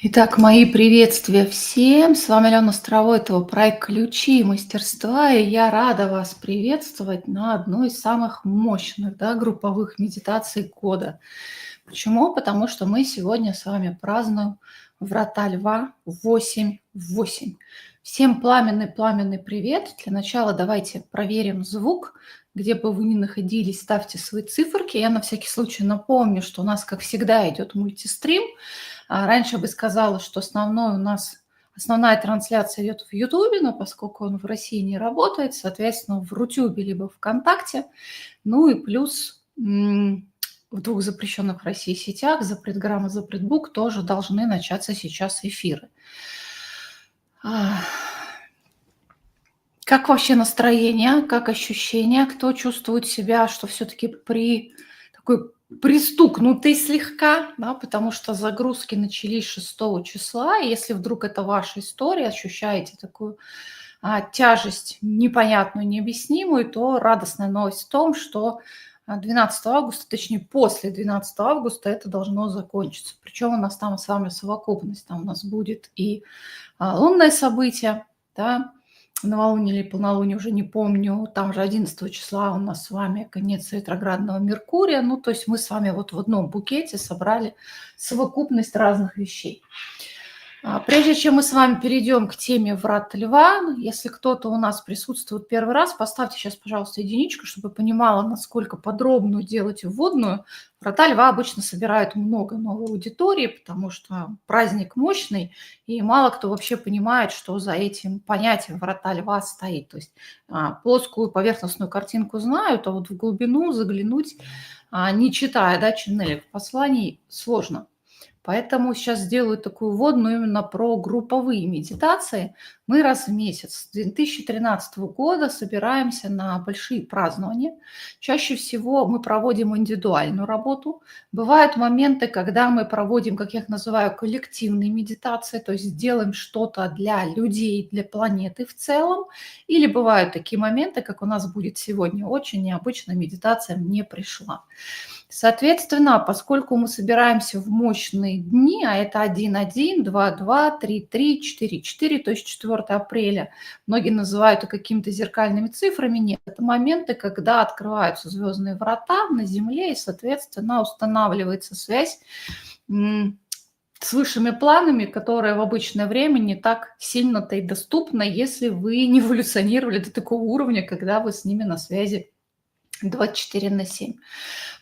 Итак, мои приветствия всем. С вами Алена Островойтова, проект «Ключи мастерства», и я рада вас приветствовать на одной из самых мощных, групповых медитаций года. Почему? Потому что мы сегодня с вами празднуем Врата Льва 8-8. Всем пламенный привет. Для начала давайте проверим звук. Где бы вы ни находились, ставьте свои циферки. Я на всякий случай напомню, что у нас, как всегда, идет мультистрим. Раньше бы сказала, что основная трансляция идет в Ютубе, но поскольку он в России не работает, соответственно, в Рутюбе либо ВКонтакте. Ну и плюс в двух запрещенных в России сетях, Запретграмм и Запретбук, тоже должны начаться сейчас эфиры. Как вообще настроение, как ощущения? Кто чувствует себя, что все-таки такой пристукнутый слегка, да, потому что загрузки начались 6 числа, и если вдруг это ваша история, ощущаете такую тяжесть непонятную, необъяснимую, то радостная новость в том, что 12 августа, точнее после 12 августа это должно закончиться. Причем у нас там с вами совокупность, там у нас будет и лунное событие, да, новолуние или полнолуние, уже не помню, там же 11 числа у нас с вами конец ретроградного Меркурия, ну, то есть мы с вами вот в одном букете собрали совокупность разных вещей. Прежде чем мы с вами перейдем к теме Врат Льва, если кто-то у нас присутствует первый раз, поставьте сейчас, пожалуйста, единичку, чтобы понимала, насколько подробную делать вводную. Врата Льва обычно собирают много новой аудитории, потому что праздник мощный, и мало кто вообще понимает, что за этим понятием Врата Льва стоит. То есть плоскую поверхностную картинку знают, а вот в глубину заглянуть, не читая ченнелев посланий, сложно. Поэтому сейчас сделаю такую вводную именно про групповые медитации. Мы раз в месяц с 2013 года собираемся на большие празднования. Чаще всего мы проводим индивидуальную работу. Бывают моменты, когда мы проводим, как я их называю, коллективные медитации, то есть делаем что-то для людей, для планеты в целом. Или бывают такие моменты, как у нас будет сегодня, очень необычная медитация «Мне пришла». Соответственно, поскольку мы собираемся в мощные дни, а это 1.1, 2.2, 3.3, 4.4, то есть 4 апреля, многие называют это какими-то зеркальными цифрами, нет, это моменты, когда открываются звездные врата на Земле, и, соответственно, устанавливается связь с высшими планами, которая в обычное время не так сильно-то и доступна, если вы не эволюционировали до такого уровня, когда вы с ними на связи 24/7.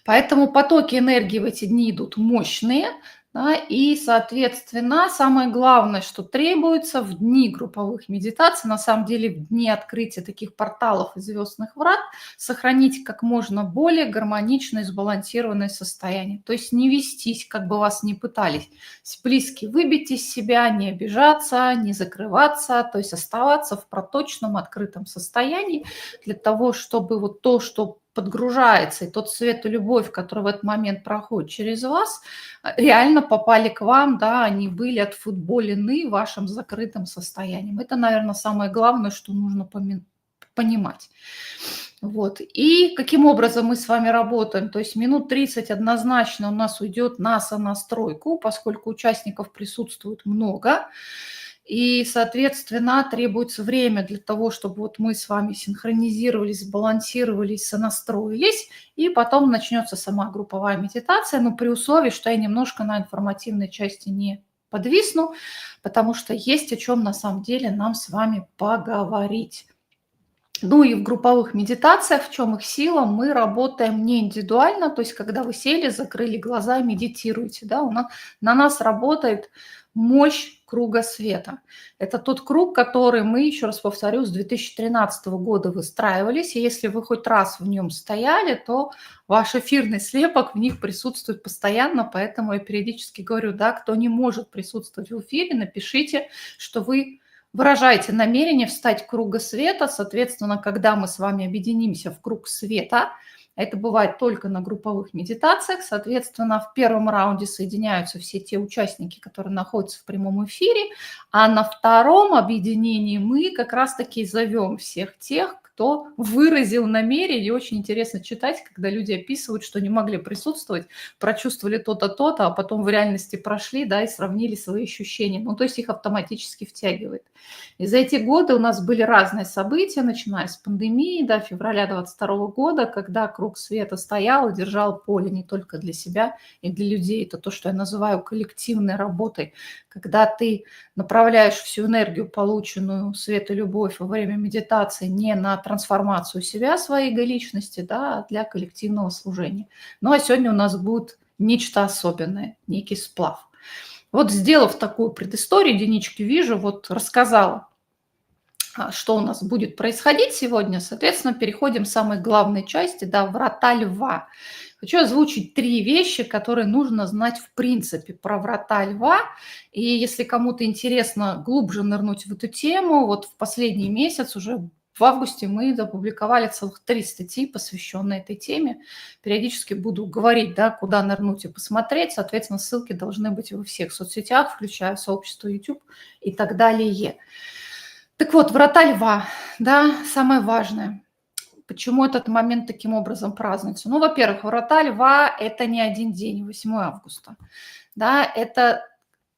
Поэтому потоки энергии в эти дни идут мощные, да, и, соответственно, самое главное, что требуется в дни групповых медитаций, на самом деле в дни открытия таких порталов и звездных врат, сохранить как можно более гармоничное и сбалансированное состояние. То есть не вестись, как бы вас ни пытались сплиски выбить из себя, не обижаться, не закрываться, то есть оставаться в проточном, открытом состоянии для того, чтобы вот то, что подгружается, и тот свет и любовь, который в этот момент проходит через вас, реально попали к вам, да, они были отфутболены вашим закрытым состоянием. Это, наверное, самое главное, что нужно понимать. Вот. И каким образом мы с вами работаем? То есть минут 30 однозначно у нас уйдет на сонастройку, поскольку участников присутствует много. И, соответственно, требуется время для того, чтобы вот мы с вами синхронизировались, сбалансировались, сонастроились, и потом начнется сама групповая медитация, но при условии, что я немножко на информативной части не подвисну, потому что есть о чем на самом деле нам с вами поговорить. Ну и в групповых медитациях, в чем их сила, мы работаем не индивидуально, то есть когда вы сели, закрыли глаза, медитируете, да, на нас работает мощь круга света. Это тот круг, который мы, еще раз повторю, с 2013 года выстраивались, и если вы хоть раз в нем стояли, то ваш эфирный слепок в них присутствует постоянно, поэтому я периодически говорю, да, кто не может присутствовать в эфире, напишите, что вы выражаете намерение встать в круга света. Соответственно, когда мы с вами объединимся в круг света, это бывает только на групповых медитациях, соответственно, в первом раунде соединяются все те участники, которые находятся в прямом эфире, а на втором объединении мы как раз-таки зовем всех тех, кто выразил намерение. Очень интересно читать, когда люди описывают, что не могли присутствовать, прочувствовали то-то, то-то, а потом в реальности прошли, да, и сравнили свои ощущения. Ну, то есть их автоматически втягивает. И за эти годы у нас были разные события, начиная с пандемии, да, февраля 22 года, когда круг света стоял и держал поле не только для себя и для людей. Это то, что я называю коллективной работой, когда ты направляешь всю энергию, полученную свет и любовь во время медитации, не на трансформацию себя, своей эго-личности, да, а для коллективного служения. Ну а сегодня у нас будет нечто особенное, некий сплав. Вот сделав такую предысторию, единички вижу, вот рассказала, что у нас будет происходить сегодня, соответственно, переходим к самой главной части, да, врата льва. Хочу озвучить 3 вещи, которые нужно знать в принципе про врата льва. И если кому-то интересно глубже нырнуть в эту тему, вот в последний месяц, уже в августе, мы опубликовали целых 3 статьи, посвященные этой теме. Периодически буду говорить, да, куда нырнуть и посмотреть. Соответственно, ссылки должны быть во всех соцсетях, включая сообщество YouTube и так далее. Так вот, врата льва, да, самое важное. Почему этот момент таким образом празднуется? Ну, во-первых, врата льва – это не один день, 8 августа. Да, это,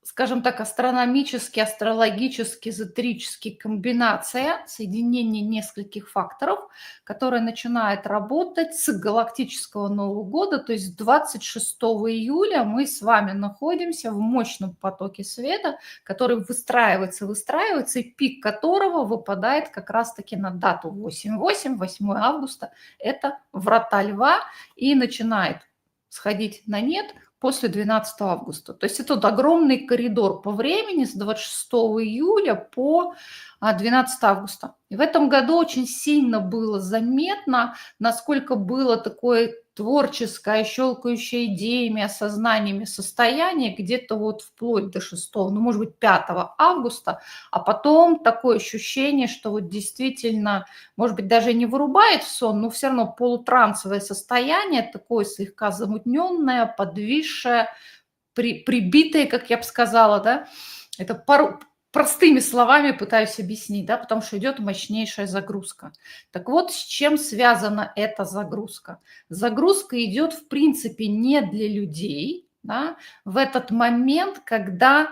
скажем так, астрономически, астрологически, эзотерически комбинация, соединение нескольких факторов, которая начинает работать с галактического Нового года, то есть 26 июля мы с вами находимся в мощном потоке света, который выстраивается, и пик которого выпадает как раз-таки на дату 8-8, 8 августа. Это врата льва и начинает сходить на нет после 12 августа. То есть это вот огромный коридор по времени с 26 июля по 12 августа. И в этом году очень сильно было заметно, насколько было такое творческое, щелкающее идеями, осознаниями состояние где-то вот вплоть до 6, ну, может быть, 5 августа, а потом такое ощущение, что вот действительно, может быть, даже не вырубает в сон, но все равно полутрансовое состояние, такое слегка замутненное, подвисшее, прибитое, как я бы сказала, да, это простыми словами пытаюсь объяснить, да, потому что идет мощнейшая загрузка. Так вот, с чем связана эта загрузка? Загрузка идет, в принципе, не для людей, да, в этот момент, когда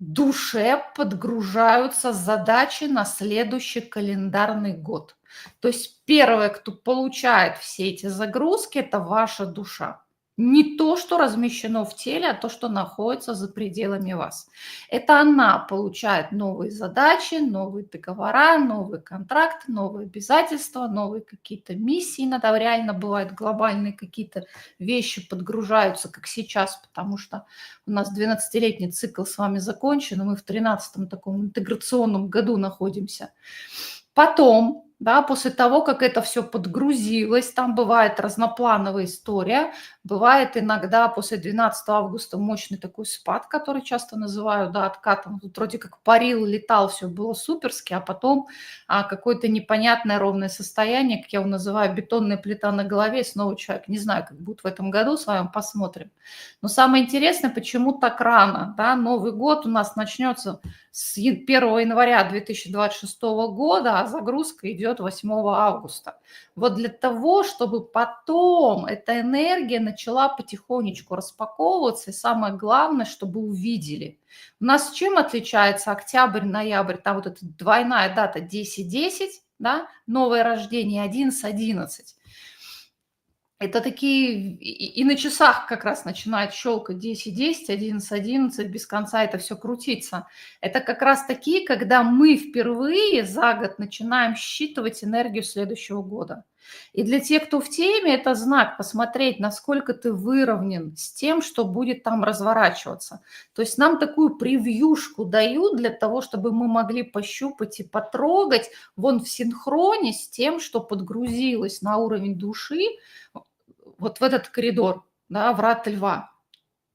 душе подгружаются задачи на следующий календарный год. То есть первое, кто получает все эти загрузки, это ваша душа. Не то, что размещено в теле, а то, что находится за пределами вас. Это она получает новые задачи, новые договора, новые контракты, новые обязательства, новые какие-то миссии. Иногда реально бывают глобальные какие-то вещи подгружаются, как сейчас, потому что у нас 12-летний цикл с вами закончен, и мы в 13-м таком интеграционном году находимся. Потом, да, после того, как это все подгрузилось, там бывает разноплановая история, бывает иногда после 12 августа мощный такой спад, который часто называют, да, откатом. Тут вроде как парил, летал, все было суперски, а потом какое-то непонятное ровное состояние, как я его называю, бетонная плита на голове, и снова человек. Не знаю, как будет в этом году, с вами посмотрим. Но самое интересное, почему так рано, да, Новый год у нас начнется с 1 января 2026 года, а загрузка идет 8 августа. Вот для того, чтобы потом эта энергия начала потихонечку распаковываться, и самое главное, чтобы увидели. У нас чем отличается октябрь, ноябрь, там вот эта двойная дата 10-10, да, новое рождение 11-11. Это такие, и на часах как раз начинает щелкать 10-10, 11-11, без конца это все крутится. Это как раз такие, когда мы впервые за год начинаем считывать энергию следующего года. И для тех, кто в теме, это знак посмотреть, насколько ты выровнен с тем, что будет там разворачиваться. То есть нам такую превьюшку дают для того, чтобы мы могли пощупать и потрогать вон в синхроне с тем, что подгрузилось на уровень души, вот в этот коридор, да, врат льва.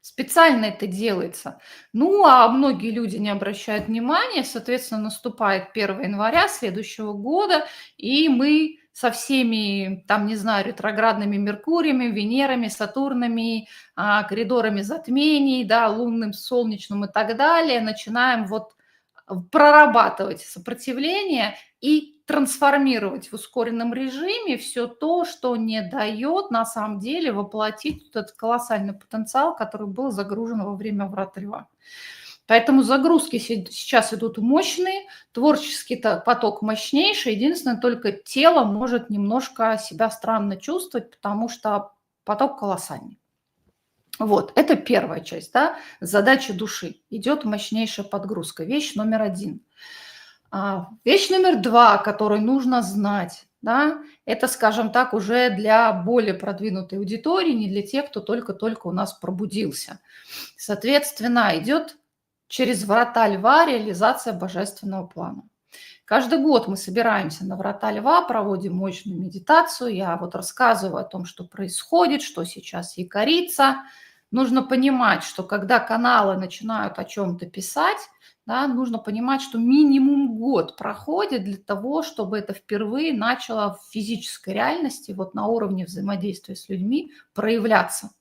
Специально это делается. Ну, а многие люди не обращают внимания, соответственно, наступает 1 января следующего года, и мы со всеми, там, не знаю, ретроградными Меркуриями, Венерами, Сатурнами, коридорами затмений, да, лунным, солнечным и так далее, начинаем вот прорабатывать сопротивление и трансформировать в ускоренном режиме все то, что не дает на самом деле воплотить вот этот колоссальный потенциал, который был загружен во время «Врат Льва». Поэтому загрузки сейчас идут мощные, творческий поток мощнейший. Единственное, только тело может немножко себя странно чувствовать, потому что поток колоссальный. Вот, это первая часть, да, задача души. Идет мощнейшая подгрузка. Вещь номер один. Вещь номер два, которую нужно знать, да, это, скажем так, уже для более продвинутой аудитории, не для тех, кто только-только у нас пробудился. Соответственно, идет через врата Льва реализация божественного плана. Каждый год мы собираемся на врата Льва, проводим мощную медитацию. Я вот рассказываю о том, что происходит, что сейчас якорится. Нужно понимать, что когда каналы начинают о чем-то писать, да, нужно понимать, что минимум год проходит для того, чтобы это впервые начало в физической реальности, вот на уровне взаимодействия с людьми, проявляться.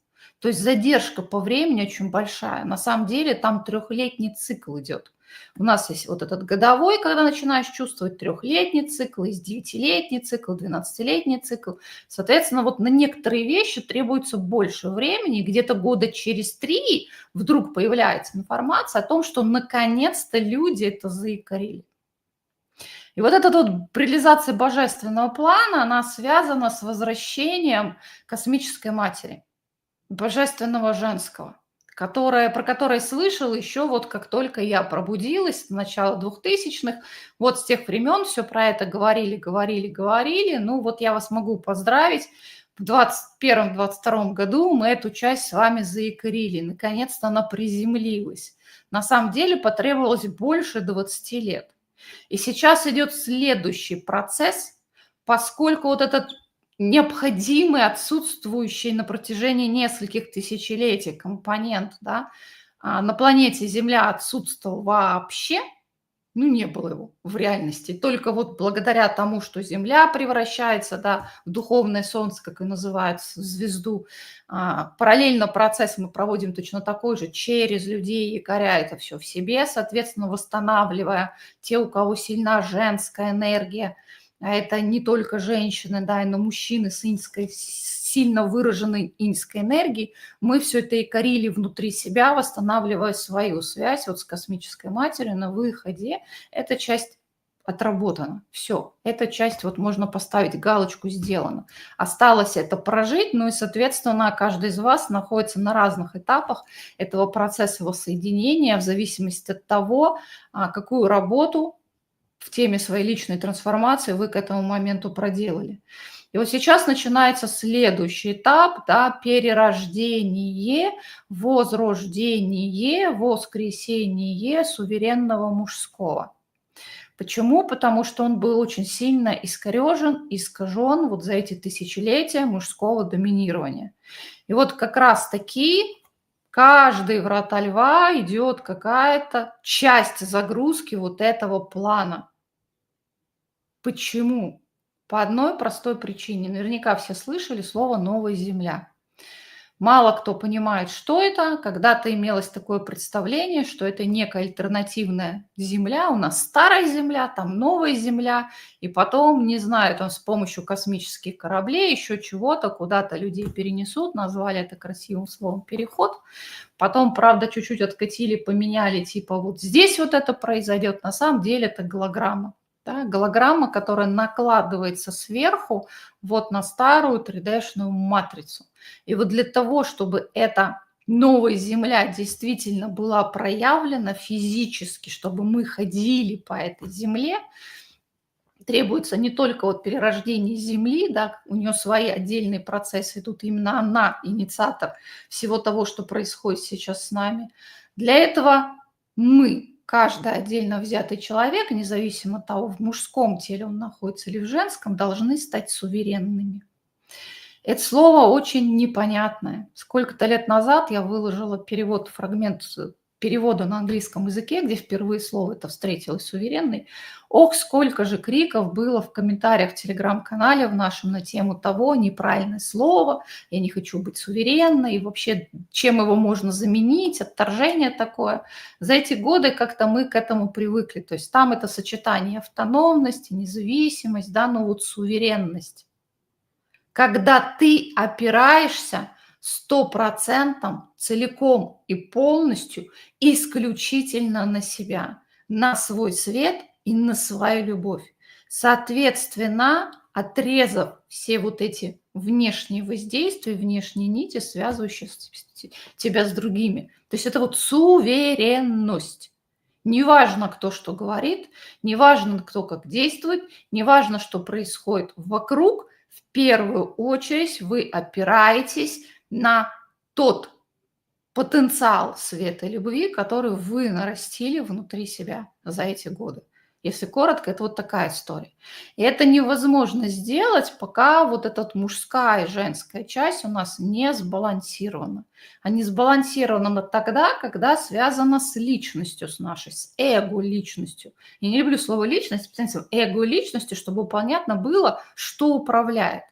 То есть задержка по времени очень большая. На самом деле там 3-летний цикл идет. У нас есть вот этот годовой, когда начинаешь чувствовать, 3-летний цикл, есть 9-летний цикл, 12-летний цикл. Соответственно, вот на некоторые вещи требуется больше времени, где-то года через 3 вдруг появляется информация о том, что наконец-то люди это заикарили. И вот эта вот реализация божественного плана, она связана с возвращением космической матери, божественного женского, про которое слышал еще вот как только я пробудилась с начала 2000-х. Вот с тех времен все про это говорили. Ну вот я вас могу поздравить. В 2021-2022 году мы эту часть с вами заикарили. Наконец-то она приземлилась. На самом деле потребовалось больше 20 лет. И сейчас идет следующий процесс, поскольку вот этот необходимый, отсутствующий на протяжении нескольких тысячелетий компонент, да, на планете Земля отсутствовал вообще, ну, не было его в реальности. Только вот благодаря тому, что Земля превращается, да, в духовное солнце, как и называют, в звезду, параллельно процесс мы проводим точно такой же через людей, якоря это все в себе, соответственно, восстанавливая те, у кого сильна женская энергия, а это не только женщины, да, но мужчины с сильно выраженной иньской энергией, мы все это якорили внутри себя, восстанавливая свою связь вот с космической матерью на выходе. Эта часть отработана. Все, эта часть вот можно поставить галочку «сделано». Осталось это прожить, ну и, соответственно, каждый из вас находится на разных этапах этого процесса воссоединения в зависимости от того, какую работу в теме своей личной трансформации вы к этому моменту проделали. И вот сейчас начинается следующий этап, да, перерождение, возрождение, воскресение суверенного мужского. Почему? Потому что он был очень сильно искажен вот за эти тысячелетия мужского доминирования. И вот как раз-таки каждый врата Льва идет какая-то часть загрузки вот этого плана. Почему? По одной простой причине. Наверняка все слышали слово «новая земля». Мало кто понимает, что это. Когда-то имелось такое представление, что это некая альтернативная земля. У нас старая земля, там новая земля. И потом, не знаю, там с помощью космических кораблей, еще чего-то, куда-то людей перенесут. Назвали это красивым словом «переход». Потом, правда, чуть-чуть откатили, поменяли, типа вот здесь вот это произойдет. На самом деле это голограмма. Да, голограмма, которая накладывается сверху вот на старую 3D-шную матрицу. И вот для того, чтобы эта новая Земля действительно была проявлена физически, чтобы мы ходили по этой Земле, требуется не только вот перерождение Земли, да, у нее свои отдельные процессы идут, именно она инициатор всего того, что происходит сейчас с нами. Для этого мы, каждый отдельно взятый человек, независимо от того, в мужском теле он находится или в женском, должны стать суверенными. Это слово очень непонятное. Сколько-то лет назад я выложила перевод, фрагмент перевода на английском языке, где впервые слово это встретилось, суверенный. Ох, сколько же криков было в комментариях в телеграм-канале в нашем на тему того, неправильное слово, я не хочу быть суверенной, и вообще, чем его можно заменить, отторжение такое. За эти годы как-то мы к этому привыкли, то есть там это сочетание автономности, независимость, да, но вот суверенность. Когда ты опираешься 100% целиком и полностью исключительно на себя, на свой свет и на свою любовь. Соответственно, отрезав все вот эти внешние воздействия, внешние нити, связывающие тебя с другими. То есть это вот суверенность. Неважно, кто что говорит, неважно, кто как действует, неважно, что происходит вокруг, в первую очередь вы опираетесь на тот потенциал света и любви, который вы нарастили внутри себя за эти годы. Если коротко, это вот такая история. И это невозможно сделать, пока вот эта мужская и женская часть у нас не сбалансирована. А не сбалансирована тогда, когда связана с личностью, с нашей, с эго-личностью. Я не люблю слово «личность», эго-личностью, чтобы понятно было, что управляет.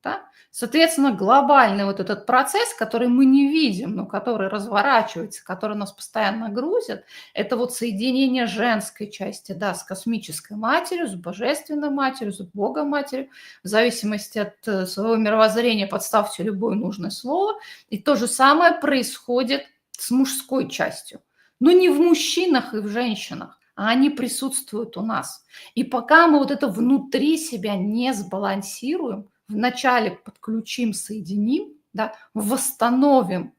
Да? Соответственно, глобальный вот этот процесс, который мы не видим, но который разворачивается, который нас постоянно грузит, это вот соединение женской части, да, с космической матерью, с божественной матерью, с Богом матерью, в зависимости от своего мировоззрения подставьте любое нужное слово. И то же самое происходит с мужской частью. Но не в мужчинах и в женщинах, а они присутствуют у нас. И пока мы вот это внутри себя не сбалансируем, вначале подключим, соединим, да, восстановим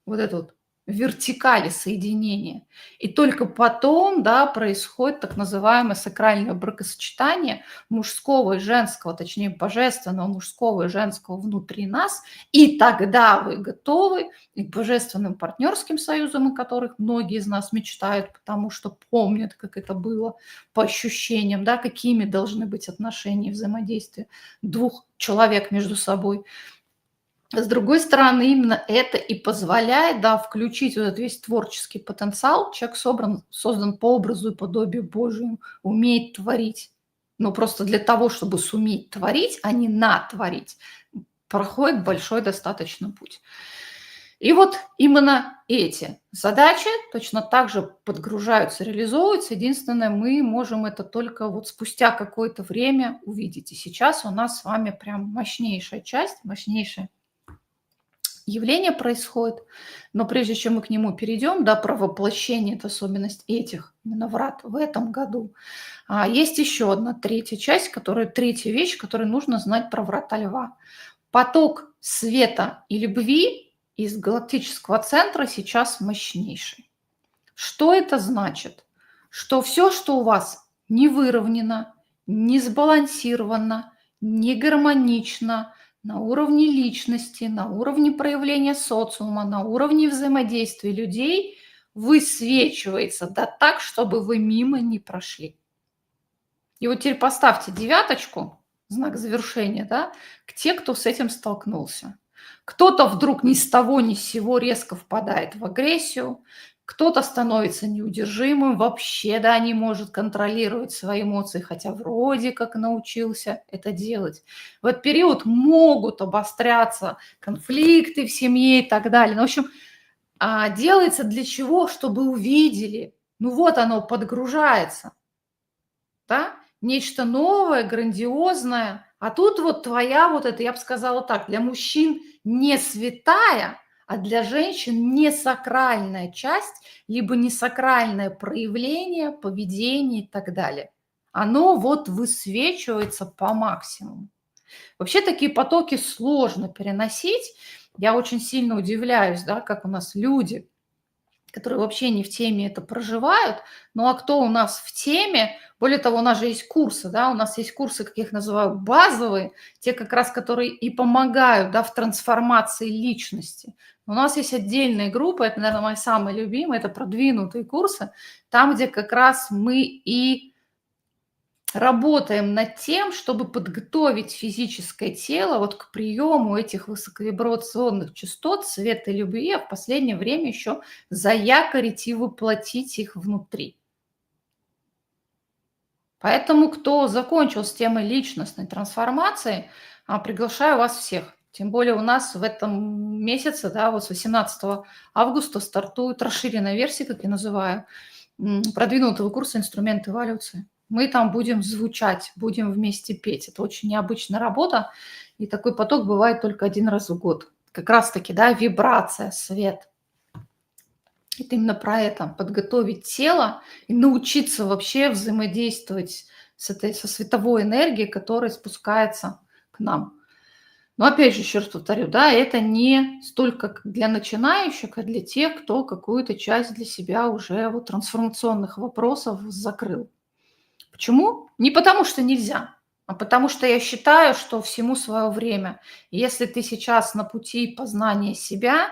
вот эту вот вертикали соединения. И только потом, да, происходит так называемое сакральное бракосочетание мужского и женского, точнее божественного мужского и женского внутри нас. И тогда вы готовы и к божественным партнерским союзам, о которых многие из нас мечтают, потому что помнят, как это было по ощущениям, да, какими должны быть отношения и взаимодействия двух человек между собой. С другой стороны, именно это и позволяет, да, включить вот этот весь творческий потенциал. Человек создан по образу и подобию Божьему, умеет творить. Но просто для того, чтобы суметь творить, а не натворить, проходит большой достаточно путь. И вот именно эти задачи точно так же подгружаются, реализовываются. Единственное, мы можем это только вот спустя какое-то время увидеть. И сейчас у нас с вами прям мощнейшая часть, мощнейшая явление происходит, но прежде чем мы к нему перейдем, да, про воплощение, это особенность этих именно врат в этом году, есть еще одна третья часть, третья вещь, которую нужно знать про врата льва. Поток света и любви из галактического центра сейчас мощнейший. Что это значит? Что все, что у вас не выровнено, не сбалансировано, не гармонично, на уровне личности, на уровне проявления социума, на уровне взаимодействия людей высвечивается, да так, чтобы вы мимо не прошли. И вот теперь поставьте девяточку, знак завершения, да, к тем, кто с этим столкнулся. Кто-то вдруг ни с того ни с сего резко впадает в агрессию, кто-то становится неудержимым, вообще, да, не может контролировать свои эмоции, хотя вроде как научился это делать. В этот период могут обостряться конфликты в семье и так далее. Ну, в общем, делается для чего? Чтобы увидели. Ну вот оно подгружается, да? Нечто новое, грандиозное. А тут вот твоя вот это, я бы сказала так, для мужчин не святая, а для женщин не сакральная часть, либо не сакральное проявление, поведение и так далее. Оно вот высвечивается по максимуму. Вообще такие потоки сложно переносить. Я очень сильно удивляюсь, да, как у нас люди, которые вообще не в теме, это проживают. Ну а кто у нас в теме? Более того, у нас же есть курсы, да, у нас есть курсы, как я их называю, базовые, те как раз, которые и помогают, да, в трансформации личности. У нас есть отдельные группы, это, наверное, мои самые любимые, это продвинутые курсы, там, где как раз мы и работаем над тем, чтобы подготовить физическое тело вот к приему этих высоковибрационных частот света и любви, а в последнее время еще заякорить и воплотить их внутри. Поэтому, кто закончил с темой личностной трансформации, приглашаю вас всех. Тем более у нас в этом месяце, да, вот с 18 августа стартует расширенная версия, как я называю, продвинутого курса «Инструменты эволюции». Мы там будем звучать, будем вместе петь. Это очень необычная работа, и такой поток бывает только один раз в год. Как раз-таки, да, вибрация, свет. Это именно про это. Подготовить тело и научиться вообще взаимодействовать со световой энергией, которая спускается к нам. Но опять же, еще раз повторю, да, это не столько для начинающих, а для тех, кто какую-то часть для себя уже вот трансформационных вопросов закрыл. Почему? Не потому что нельзя, а потому что я считаю, что всему свое время. Если ты сейчас на пути познания себя,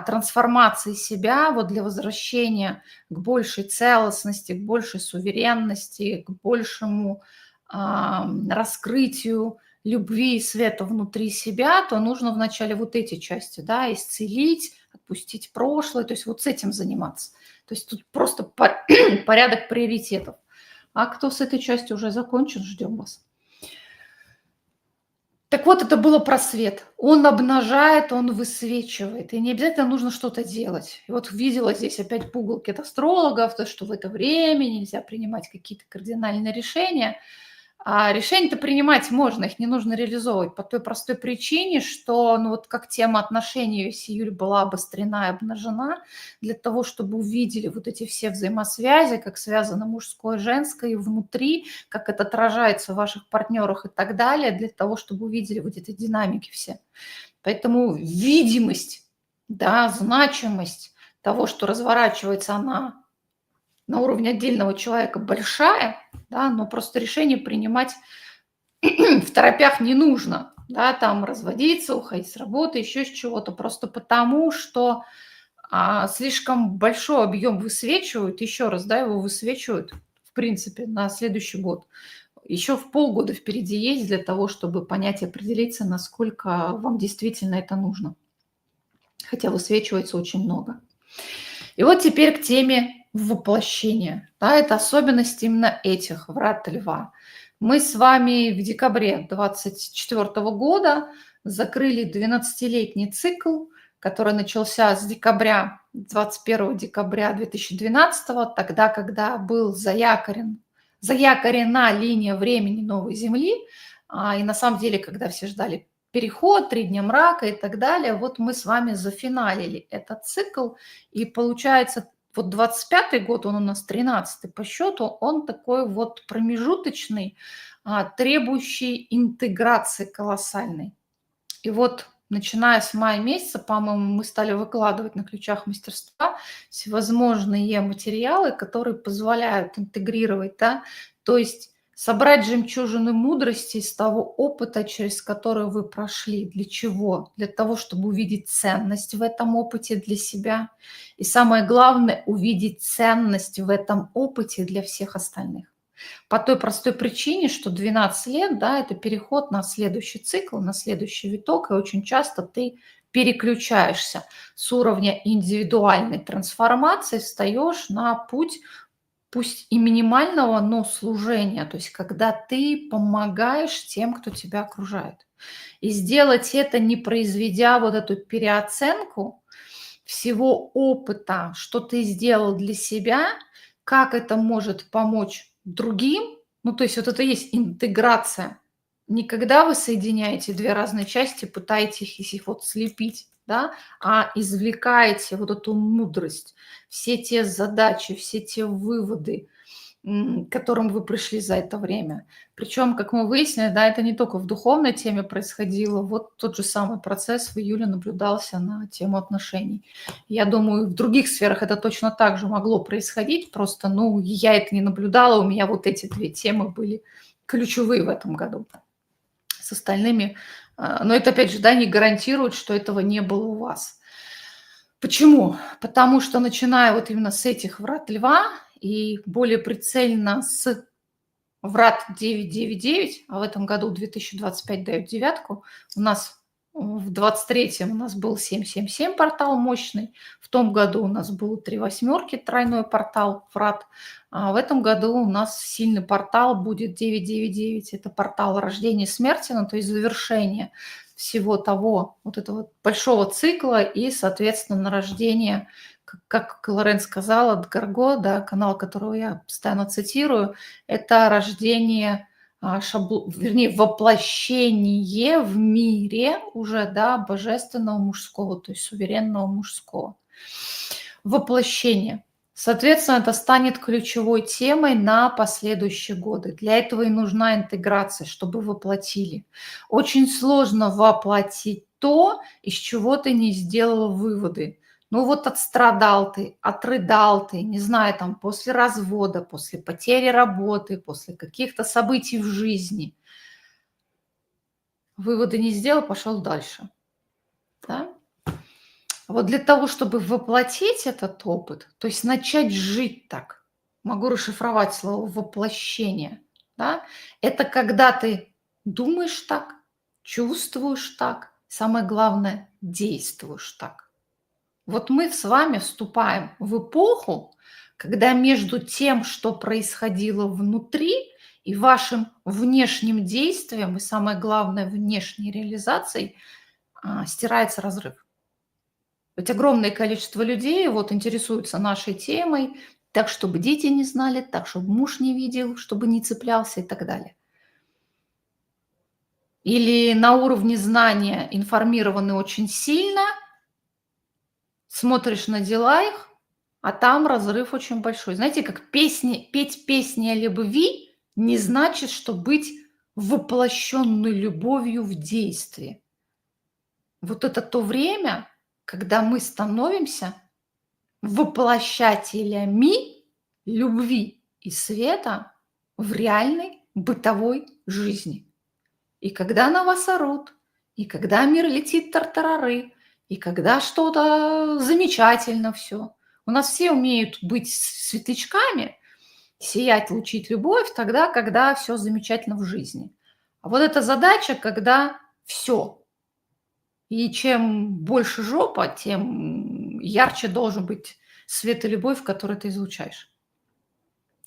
трансформации себя, вот для возвращения к большей целостности, к большей суверенности, к большему раскрытию любви и света внутри себя, то нужно вначале вот эти части, да, исцелить, отпустить прошлое, то есть вот с этим заниматься. То есть тут просто порядок приоритетов. А кто с этой частью уже закончен, ждем вас. Так вот, это было про свет. Он обнажает, он высвечивает. И не обязательно нужно что-то делать. И вот видела здесь опять пугалки от астрологов, то, что в это время нельзя принимать какие-то кардинальные решения. А решения-то принимать можно, их не нужно реализовывать по той простой причине, что, ну вот как тема отношений весь июль была обострена и обнажена, для того, чтобы увидели вот эти все взаимосвязи, как связано мужское, женское и внутри, как это отражается в ваших партнерах и так далее, для того, чтобы увидели вот эти динамики все. Поэтому видимость, да, значимость того, что разворачивается она на уровне отдельного человека большая, да, но просто решение принимать в торопях не нужно, да, там разводиться, уходить с работы, еще с чего-то, просто потому что слишком большой объем высвечивают, еще раз, да, его высвечивают, в принципе, на следующий год. Еще в полгода впереди есть для того, чтобы понять и определиться, насколько вам действительно это нужно. Хотя высвечивается очень много. И вот теперь к теме воплощения. Да, это особенность именно этих врат льва. Мы с вами в декабре 2024 года закрыли 12-летний цикл, который начался с декабря, 21 декабря 2012, тогда, когда был заякорена линия времени новой Земли. И на самом деле, когда все ждали переход, 3 дня мрака и так далее, вот мы с вами зафиналили этот цикл. И получается, вот 25-й год, он у нас 13-й по счету, он такой вот промежуточный, требующий интеграции колоссальной. И вот начиная с мая месяца, по-моему, мы стали выкладывать на ключах мастерства всевозможные материалы, которые позволяют интегрировать, да, то есть собрать жемчужины мудрости из того опыта, через который вы прошли. Для чего? Для того, чтобы увидеть ценность в этом опыте для себя. И самое главное, увидеть ценность в этом опыте для всех остальных. По той простой причине, что 12 лет, да, это переход на следующий цикл, на следующий виток, и очень часто ты переключаешься с уровня индивидуальной трансформации, встаешь на путь, пусть и минимального, но служения, то есть когда ты помогаешь тем, кто тебя окружает. И сделать это, не произведя вот эту переоценку всего опыта, что ты сделал для себя, как это может помочь другим. Ну, то есть вот это есть интеграция. Не когда вы соединяете две разные части, пытаетесь их вот слепить, да, а извлекаете вот эту мудрость, все те задачи, все те выводы, к которым вы пришли за это время. Причем, как мы выяснили, да, это не только в духовной теме происходило. Вот тот же самый процесс в июле наблюдался на тему отношений. Я думаю, в других сферах это точно так же могло происходить. Просто, ну, я это не наблюдала. У меня вот эти две темы были ключевые в этом году. С остальными, но это, опять же, да, не гарантирует, что этого не было у вас. Почему? Потому что, начиная вот именно с этих врат льва и более прицельно с Врат 999, а в этом году 2025 дает девятку. У нас в 23-м у нас был 777 портал мощный. В том году у нас было 3 восьмерки, тройной портал врат. А в этом году у нас сильный портал будет 999. Это портал рождения и смерти, ну, то есть завершение всего того вот этого большого цикла и, соответственно, нарождение, как Лорен сказала, Дгарго, да, канал, которого я постоянно цитирую, это рождение, вернее, воплощение в мире уже, да, божественного мужского, то есть суверенного мужского. Воплощение. Соответственно, это станет ключевой темой на последующие годы. Для этого и нужна интеграция, чтобы воплотили. Очень сложно воплотить то, из чего ты не сделала выводы. Ну вот отстрадал ты, отрыдал ты, не знаю, там после развода, после потери работы, после каких-то событий в жизни. Выводы не сделал, пошел дальше. Да? Вот для того, чтобы воплотить этот опыт, то есть начать жить так, могу расшифровать слово воплощение, да? Это когда ты думаешь так, чувствуешь так, самое главное, действуешь так. Вот мы с вами вступаем в эпоху, когда между тем, что происходило внутри, и вашим внешним действием, и самое главное, внешней реализацией, стирается разрыв. Ведь огромное количество людей вот интересуются нашей темой, так, чтобы дети не знали, так, чтобы муж не видел, чтобы не цеплялся и так далее. Или на уровне знания информированы очень сильно, смотришь на дела их, а там разрыв очень большой. Знаете, как петь песни о любви не значит, что быть воплощенной любовью в действии. Вот это то время, когда мы становимся воплощателями любви и света в реальной бытовой жизни. И когда на вас орут, и когда мир летит тартарары, и когда что-то замечательно все. У нас все умеют быть светлячками, сиять, лучить любовь тогда, когда все замечательно в жизни. А вот эта задача, когда все. И чем больше жопа, тем ярче должен быть свет и любовь, которую ты излучаешь.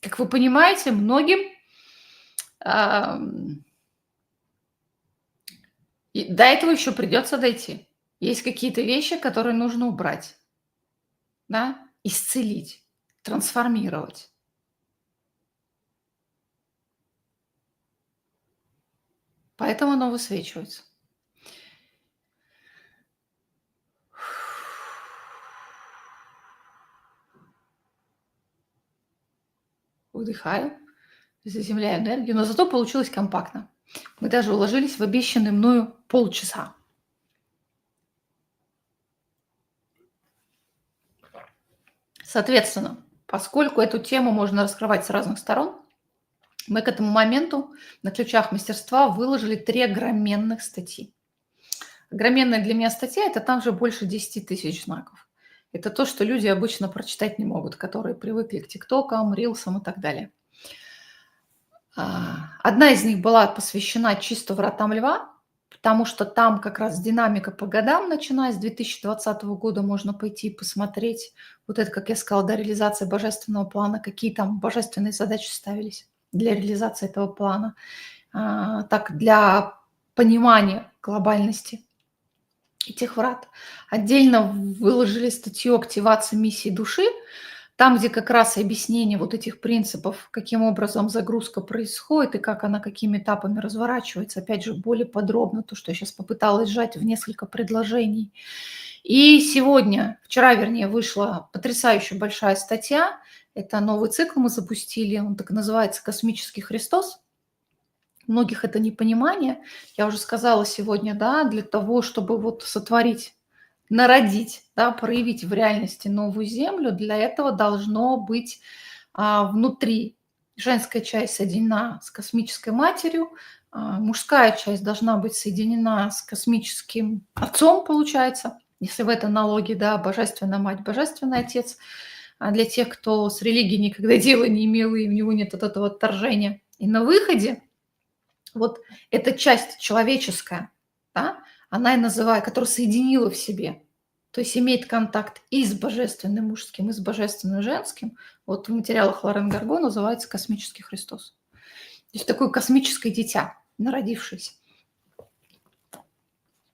Как вы понимаете, многим и до этого еще придется дойти. Есть какие-то вещи, которые нужно убрать, да, исцелить, трансформировать. Поэтому оно высвечивается. Выдыхаю, заземляю энергию, но зато получилось компактно. Мы даже уложились в обещанные мною полчаса. Соответственно, поскольку эту тему можно раскрывать с разных сторон, мы к этому моменту на ключах мастерства выложили 3 огроменных статьи. Огроменная для меня статья – это там же больше 10 тысяч знаков. Это то, что люди обычно прочитать не могут, которые привыкли к тиктокам, рилсам и так далее. Одна из них была посвящена чисто вратам льва, потому что там как раз динамика по годам, начиная с 2020 года, можно пойти и посмотреть. Вот это, как я сказала, да, реализация божественного плана, какие там божественные задачи ставились для реализации этого плана. Так, для понимания глобальности этих врат. Отдельно выложили статью «Активация миссии души», там, где как раз объяснение вот этих принципов, каким образом загрузка происходит и как она какими этапами разворачивается. Опять же, более подробно, то, что я сейчас попыталась сжать в несколько предложений. И сегодня, вчера, вернее, вышла потрясающая большая статья. Это новый цикл мы запустили, он так и называется «Космический Христос». Многих это непонимание. Я уже сказала сегодня, да, для того, чтобы вот сотворить, народить, да, проявить в реальности новую Землю, для этого должно быть внутри женская часть соединена с космической матерью, мужская часть должна быть соединена с космическим отцом, получается, если в этой аналогии, да, божественная мать, божественный отец. А для тех, кто с религией никогда дела не имел и у него нет от этого отторжения, И на выходе вот эта часть человеческая, да, она и называет, которая соединила в себе, то есть имеет контакт и с божественным мужским, и с божественным женским, вот в материалах Лорен Гарго называется космический Христос. То есть такое космическое дитя, народившееся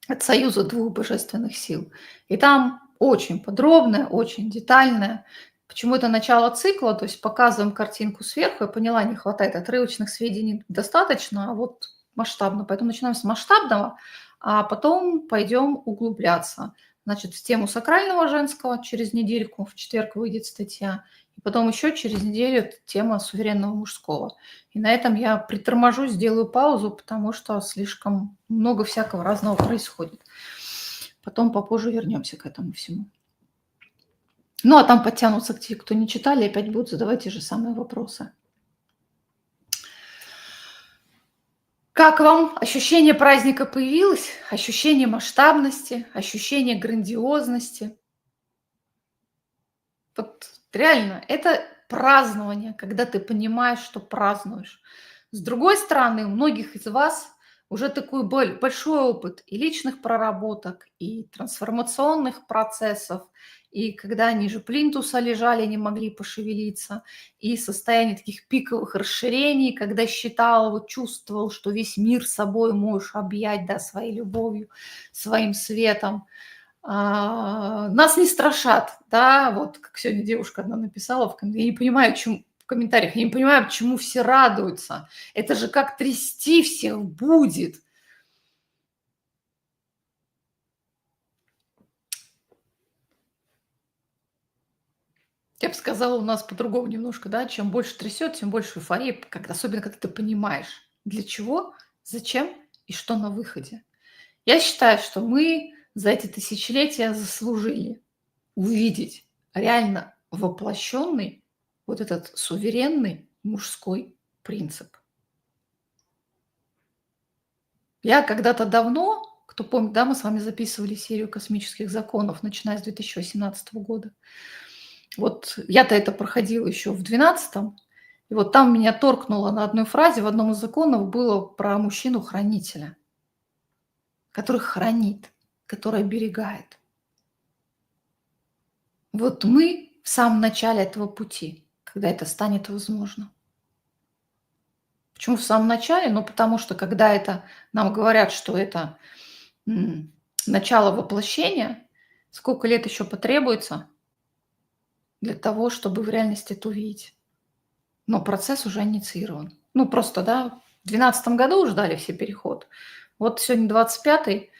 от союза двух божественных сил. И там очень подробное, очень детальное. Почему это начало цикла? То есть показываем картинку сверху. Я поняла, не хватает отрывочных сведений достаточно, а вот масштабно. Поэтому начинаем с масштабного, а потом пойдем углубляться. Значит, в тему сакрального женского через недельку, в четверг выйдет статья. И потом еще через неделю тема суверенного мужского. И на этом я приторможу, сделаю паузу, потому что слишком много всякого разного происходит. Потом попозже вернемся к этому всему. Ну, а там подтянутся те, кто не читали, опять будут задавать те же самые вопросы. Как вам ощущение праздника появилось? Ощущение масштабности, ощущение грандиозности? Вот реально, это празднование, когда ты понимаешь, что празднуешь. С другой стороны, у многих из вас уже такой большой опыт и личных проработок, и трансформационных процессов, и когда ниже плинтуса лежали, не могли пошевелиться, и состояние таких пиковых расширений, когда считал, вот чувствовал, что весь мир собой можешь объять, да, своей любовью, своим светом. Нас не страшат, да, вот как сегодня девушка одна написала я не понимаю, чему в комментариях, я не понимаю, почему все радуются. Это же как трясти всех будет. Я бы сказала, у нас по-другому немножко, да, чем больше трясет, тем больше эйфории, особенно когда ты понимаешь, для чего, зачем и что на выходе. Я считаю, что мы за эти тысячелетия заслужили увидеть реально воплощенный вот этот суверенный мужской принцип. Я когда-то давно, кто помнит, да, мы с вами записывали серию космических законов, начиная с 2018 года. Вот я-то это проходила еще в 12-м, и вот там меня торкнуло на одной фразе, в одном из законов было про мужчину-хранителя, который хранит, который оберегает. Вот мы в самом начале этого пути, когда это станет возможно. Почему в самом начале? Ну, потому что когда это нам говорят, что это начало воплощения, сколько лет еще потребуется для того, чтобы в реальности это увидеть? Но процесс уже инициирован. Ну, просто, да, в 2012 году ждали все переход. Вот сегодня 25-й,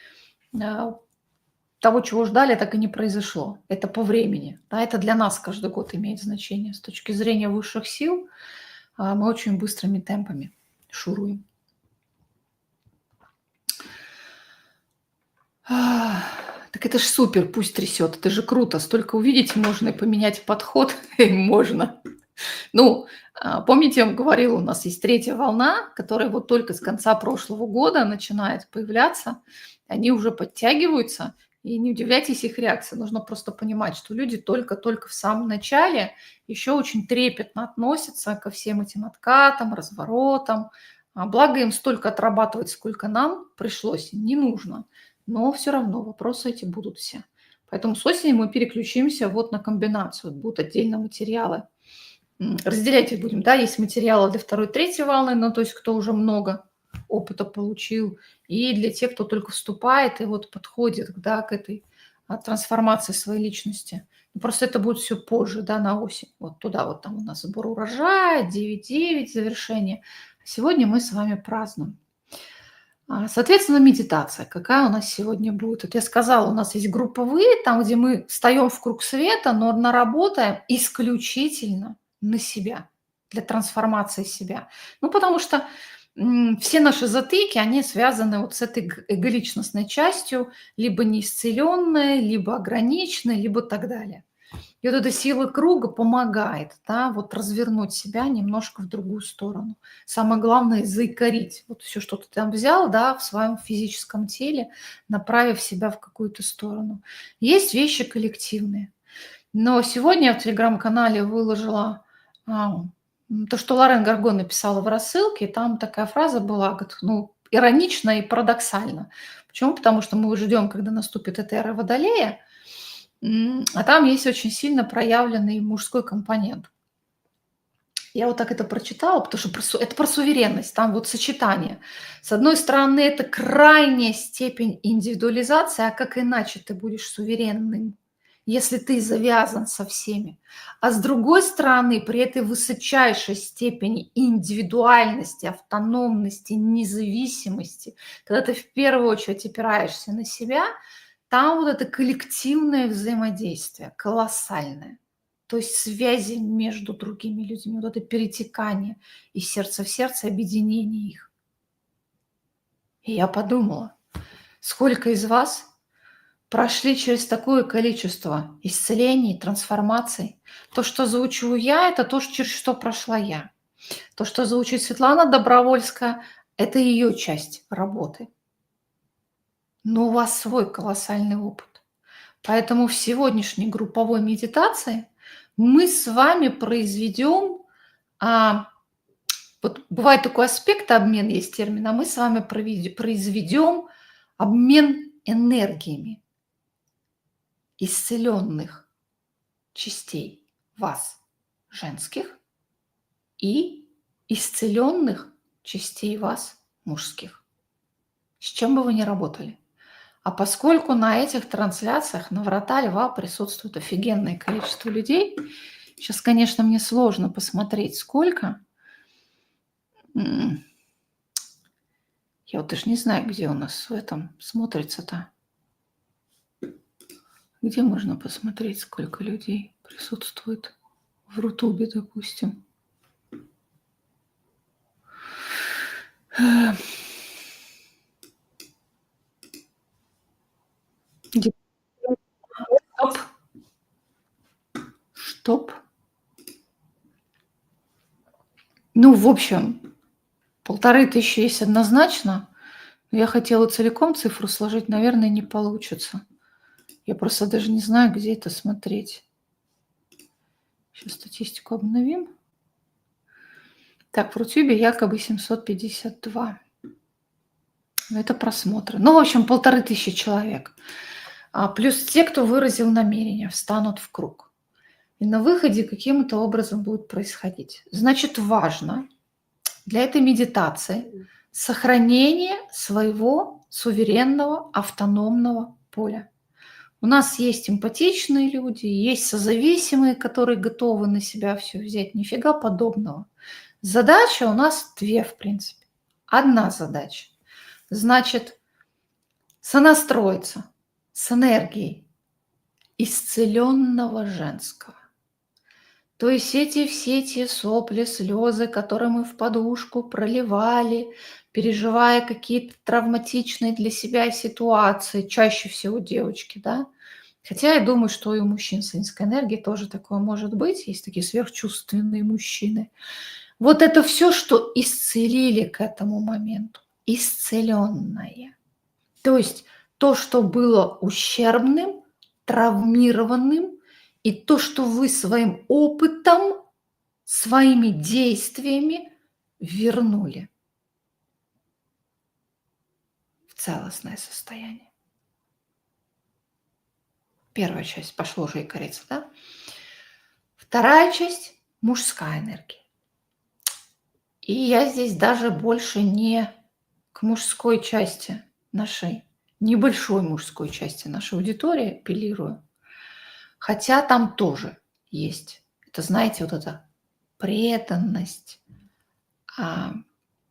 того, чего ждали, так и не произошло. Это по времени. Да, это для нас каждый год имеет значение. С точки зрения высших сил мы очень быстрыми темпами шуруем. Так это ж супер, пусть трясет. Это же круто. Столько увидеть можно и поменять подход можно. Ну, помните, я вам говорила, у нас есть третья волна, которая вот только с конца прошлого года начинает появляться. Они уже подтягиваются, и не удивляйтесь их реакции. Нужно просто понимать, что люди только-только в самом начале еще очень трепетно относятся ко всем этим откатам, разворотам. Благо им столько отрабатывать, сколько нам пришлось, не нужно. Но все равно вопросы эти будут все. Поэтому с осени мы переключимся вот на комбинацию. Будут отдельно материалы. Разделять их будем, да, есть материалы для второй, третьей волны, ну, то есть кто уже много опыта получил, и для тех, кто только вступает и вот подходит, да, к этой трансформации своей личности. Ну, просто это будет все позже, да, на осень. Вот туда вот там у нас сбор урожая, 9.9 завершение. Сегодня мы с вами празднуем. Соответственно, медитация. Какая у нас сегодня будет? Вот я сказала, у нас есть групповые, там, где мы встаем в круг света, но наработаем исключительно на себя, для трансформации себя. Ну, потому что все наши затыки, они связаны вот с этой эголичностной частью, либо неисцеленной, либо ограниченной, либо так далее. И вот эта сила круга помогает, да, вот развернуть себя немножко в другую сторону. Самое главное – заикарить. Вот все, что ты там взял, да, в своем физическом теле, направив себя в какую-то сторону. Есть вещи коллективные. Но сегодня я в телеграм-канале выложила То, что Лорен Гарго написала в рассылке, там такая фраза была, говорит, ну, иронично и парадоксально. Почему? Потому что мы ждем, когда наступит эта эра Водолея, а там есть очень сильно проявленный мужской компонент. Я вот так это прочитала, потому что это про суверенность, там вот сочетание. С одной стороны, это крайняя степень индивидуализации, а как иначе ты будешь суверенным, если ты завязан со всеми. А с другой стороны, при этой высочайшей степени индивидуальности, автономности, независимости, когда ты в первую очередь опираешься на себя, там вот это коллективное взаимодействие колоссальное. То есть связи между другими людьми, вот это перетекание из сердца в сердце, объединение их. И я подумала, сколько из вас прошли через такое количество исцелений, трансформаций. То, что звучу я, это то, через что прошла я. То, что звучит Светлана Добровольская, это ее часть работы. Но у вас свой колоссальный опыт. Поэтому в сегодняшней групповой медитации мы с вами произведем, вот бывает такой аспект, обмен есть термин, а мы с вами произведем обмен энергиями исцеленных частей вас, женских, и исцеленных частей вас, мужских. С чем бы вы ни работали. А поскольку на этих трансляциях на Врата Льва присутствует офигенное количество людей, сейчас, конечно, мне сложно посмотреть, сколько. Я вот даже не знаю, где у нас в этом смотрится-то. Где можно посмотреть, сколько людей присутствует в Рутубе, допустим. Стоп. Стоп. Ну, в общем, 1500 есть однозначно. Но я хотела целиком цифру сложить, наверное, не получится. Я просто даже не знаю, где это смотреть. Сейчас статистику обновим. Так, в Рутюбе якобы 752. Это просмотры. Ну, в общем, 1500 человек. Плюс те, кто выразил намерение, встанут в круг. И на выходе каким-то образом будет происходить. Значит, важно для этой медитации сохранение своего суверенного автономного поля. У нас есть эмпатичные люди, есть созависимые, которые готовы на себя все взять. Нифига подобного. Задача у нас две, в принципе. Одна задача. Значит, сонастроиться с энергией исцеленного женского. То есть все эти сопли, слезы, которые мы в подушку проливали, переживая какие-то травматичные для себя ситуации, чаще всего девочки, да. Хотя я думаю, что и у мужчин с инской энергией тоже такое может быть. Есть такие сверхчувственные мужчины. Вот это все, что исцелили к этому моменту. Исцеленное. То есть то, что было ущербным, травмированным, и то, что вы своим опытом, своими действиями вернули в целостное состояние. Первая часть пошло уже и кориться, да? Вторая часть – мужская энергия. И я здесь даже больше не к мужской части нашей, небольшой мужской части нашей аудитории апеллирую. Хотя там тоже есть. Это, знаете, вот эта преданность,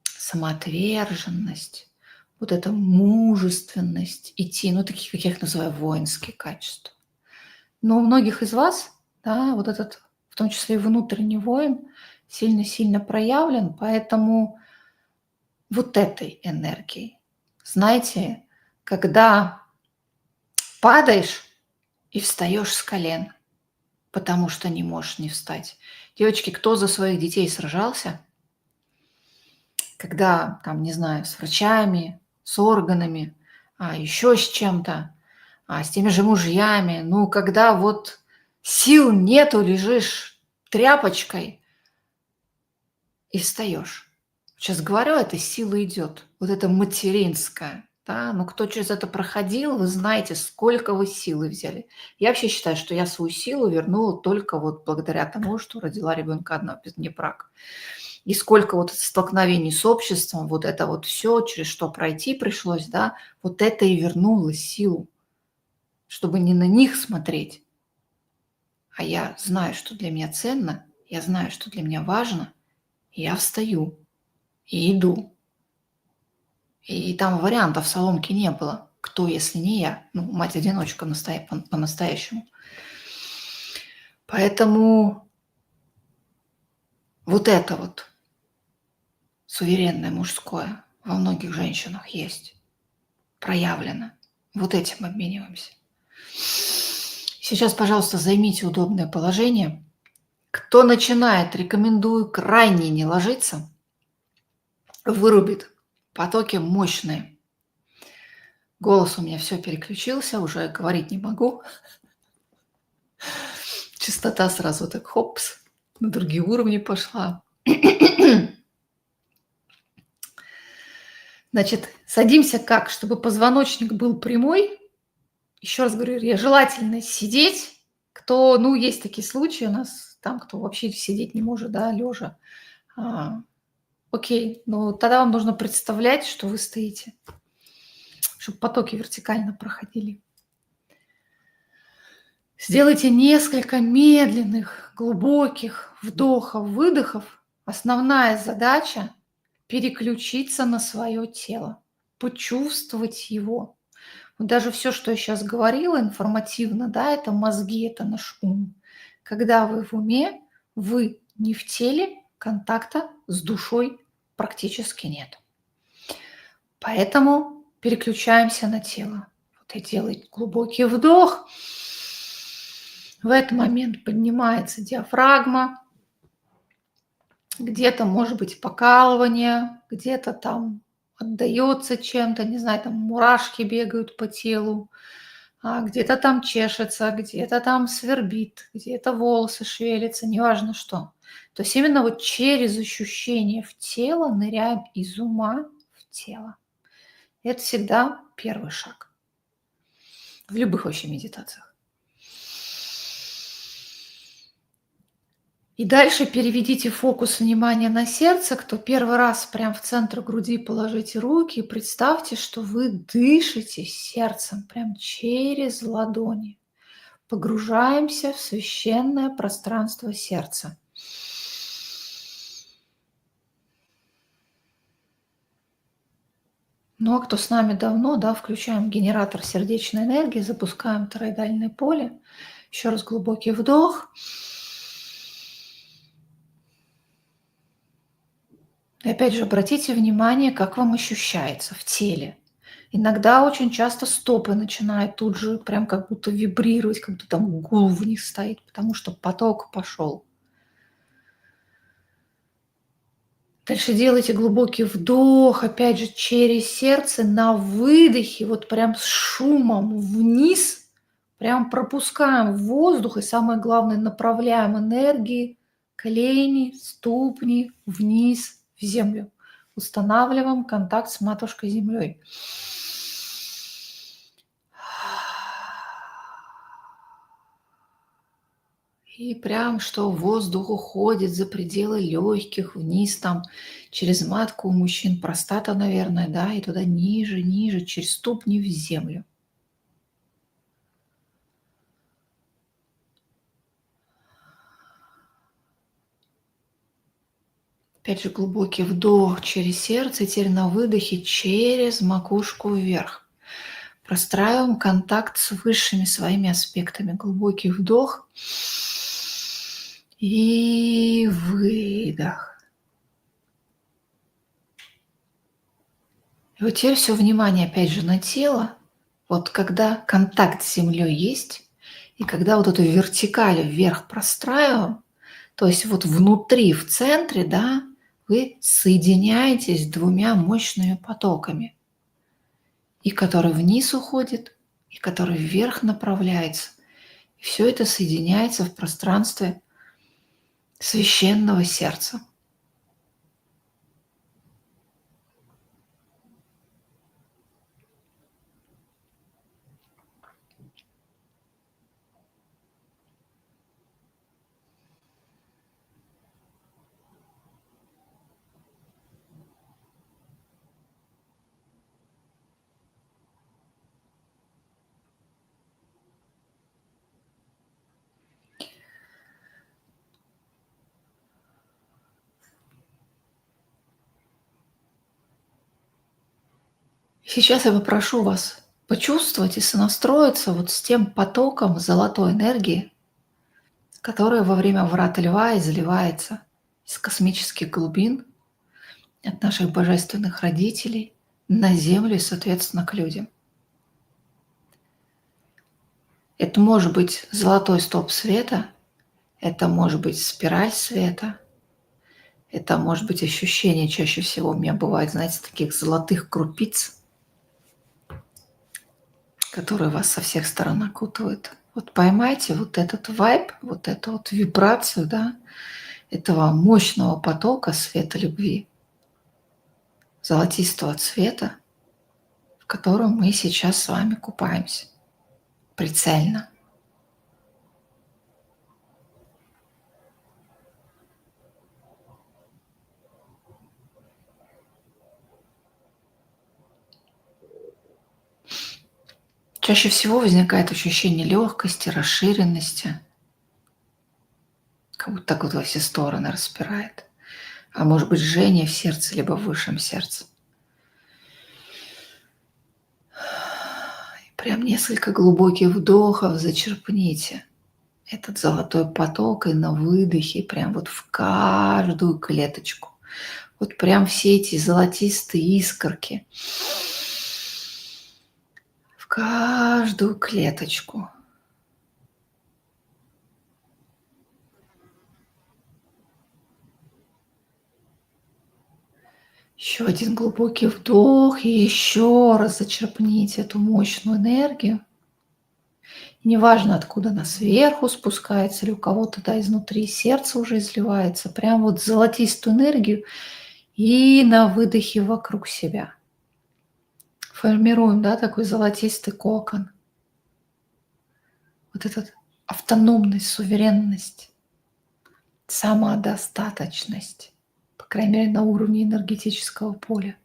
самоотверженность, вот эта мужественность идти, ну, такие, как я их называю, воинские качества. Но у многих из вас, да, вот этот, в том числе и внутренний воин, сильно-сильно проявлен, поэтому вот этой энергией. Знаете, когда падаешь и встаешь с колен, потому что не можешь не встать. Девочки, кто за своих детей сражался? Когда, там, не знаю, с врачами, с органами, еще с чем-то, с теми же мужьями. Ну, когда вот сил нету, лежишь тряпочкой, и встаешь. Сейчас говорю, эта сила идет, вот эта материнская. Да? Но кто через это проходил, вы знаете, сколько вы силы взяли. Я вообще считаю, что я свою силу вернула только вот благодаря тому, что родила ребенка одна, без не брак. И сколько вот столкновений с обществом, вот это вот все, через что пройти пришлось, да, вот это и вернуло силу, чтобы не на них смотреть, а я знаю, что для меня ценно, я знаю, что для меня важно, и я встаю и иду. И там вариантов соломки не было. Кто, если не я? Ну, мать-одиночка по-настоящему. Поэтому вот это вот суверенное мужское во многих женщинах есть, проявлено. Вот этим обмениваемся. Сейчас, пожалуйста, займите удобное положение. Кто начинает, рекомендую крайне не ложиться. Вырубит. Потоки мощные. Голос у меня все переключился, уже говорить не могу. Частота сразу так хопс, на другие уровни пошла. Значит, садимся как? Чтобы позвоночник был прямой. Еще раз говорю, желательно сидеть. Кто, ну, есть такие случаи у нас, там, кто вообще сидеть не может, да, лежа. Окей, но тогда вам нужно представлять, что вы стоите, чтобы потоки вертикально проходили. Сделайте несколько медленных, глубоких вдохов, выдохов. Основная задача – переключиться на свое тело, почувствовать его. Вот даже все, что я сейчас говорила информативно, да, это мозги, это наш ум. Когда вы в уме, вы не в теле, контакта с душой практически нет. Поэтому переключаемся на тело. Вот и делайте глубокий вдох. В этот момент поднимается диафрагма. Где-то может быть покалывание, где-то там отдается чем-то, не знаю, там мурашки бегают по телу, где-то там чешется, где-то там свербит, где-то волосы шевелятся, неважно что. То есть именно вот через ощущение в тело ныряем из ума в тело. Это всегда первый шаг в любых вообще медитациях. И дальше переведите фокус внимания на сердце. Кто первый раз прям в центр груди положите руки и представьте, что вы дышите сердцем прям через ладони. Погружаемся в священное пространство сердца. Ну а кто с нами давно, да, включаем генератор сердечной энергии, запускаем тороидальное поле. Еще раз глубокий вдох. И опять же, обратите внимание, как вам ощущается в теле. Иногда очень часто стопы начинают тут же прям как будто вибрировать, как будто там гул в них стоит, потому что поток пошел. Дальше делайте глубокий вдох, опять же, через сердце, на выдохе, вот прям с шумом вниз, прям пропускаем воздух и, самое главное, направляем энергии, колени, ступни вниз в землю. Устанавливаем контакт с матушкой землей. И прям что воздух уходит за пределы легких, вниз там, через матку у мужчин, простата, наверное, да, и туда ниже, ниже, через ступни в землю. Опять же глубокий вдох через сердце, и теперь на выдохе через макушку вверх. Простраиваем контакт с высшими своими аспектами. Глубокий вдох и выдох. И вот теперь все внимание опять же на тело. Вот когда контакт с землей есть, и когда вот эту вертикаль вверх простраиваем, то есть вот внутри, в центре, да, вы соединяетесь с двумя мощными потоками, и который вниз уходит, и который вверх направляется. И все это соединяется в пространстве священного сердца. Сейчас я попрошу вас почувствовать и сонастроиться вот с тем потоком золотой энергии, которая во время врата льва изливается из космических глубин от наших божественных родителей на Землю и, соответственно, к людям. Это может быть золотой столб света, это может быть спираль света, это может быть ощущение, чаще всего у меня бывает, знаете, таких золотых крупиц, которые вас со всех сторон окутывают. Вот поймайте вот этот вайб, вот эту вот вибрацию, да, этого мощного потока света любви, золотистого цвета, в котором мы сейчас с вами купаемся прицельно. Чаще всего возникает ощущение легкости, расширенности, как будто так вот во все стороны распирает. А может быть, жжение в сердце, либо в высшем сердце. И прям несколько глубоких вдохов зачерпните этот золотой поток и на выдохе прям вот в каждую клеточку. Вот прям все эти золотистые искорки в каждую клеточку. Еще один глубокий вдох и еще раз зачерпните эту мощную энергию. И неважно, откуда она сверху спускается или у кого-то да, изнутри сердце уже изливается. Прям вот золотистую энергию и на выдохе вокруг себя. Формируем, да, такой золотистый кокон. Вот этот автономность, суверенность, самодостаточность, по крайней мере, на уровне энергетического поля.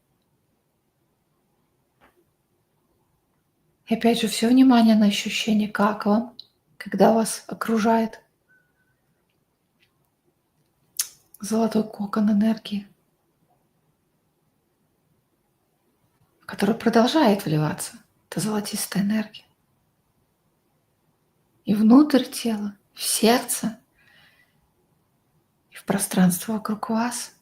И опять же, все внимание на ощущение, как вам, когда вас окружает золотой кокон энергии, который продолжает вливаться. Это золотистая энергия. И внутрь тела, в сердце, и в пространство вокруг вас.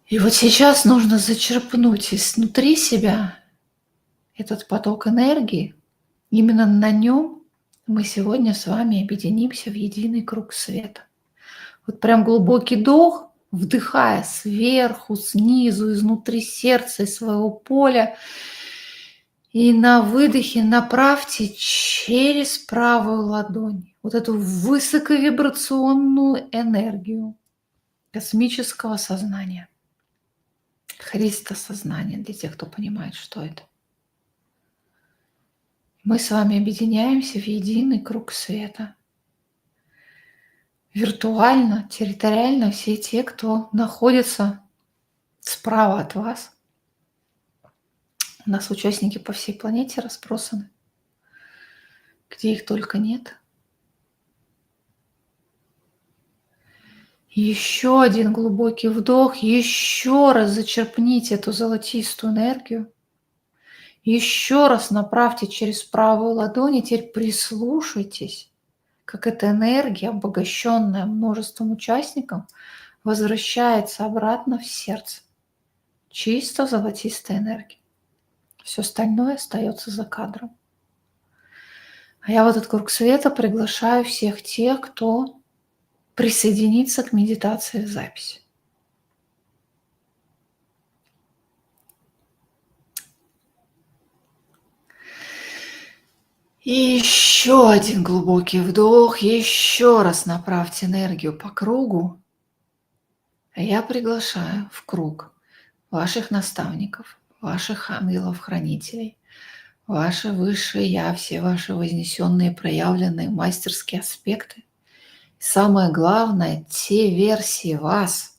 И вот сейчас нужно зачерпнуть изнутри себя этот поток энергии. Именно на нем мы сегодня с вами объединимся в единый круг света. Вот прям глубокий вдох, вдыхая сверху, снизу, изнутри сердца и своего поля. И на выдохе направьте через правую ладонь вот эту высоковибрационную энергию космического сознания, Христосознания, для тех, кто понимает, что это. Мы с вами объединяемся в единый круг света. Виртуально, территориально все те, кто находится справа от вас. У нас участники по всей планете разбросаны, где их только нет. Еще один глубокий вдох, еще раз зачерпните эту золотистую энергию, еще раз направьте через правую ладонь и теперь прислушайтесь, как эта энергия, обогащенная множеством участников, возвращается обратно в сердце. Чисто золотистая энергия. Все остальное остается за кадром. А я в этот круг света приглашаю всех тех, кто присоединится к медитации в записи. И еще один глубокий вдох, еще раз направьте энергию по кругу. А я приглашаю в круг ваших наставников, ваших ангелов-хранителей, ваше высшее Я, все ваши вознесенные, проявленные мастерские аспекты. И самое главное, те версии вас,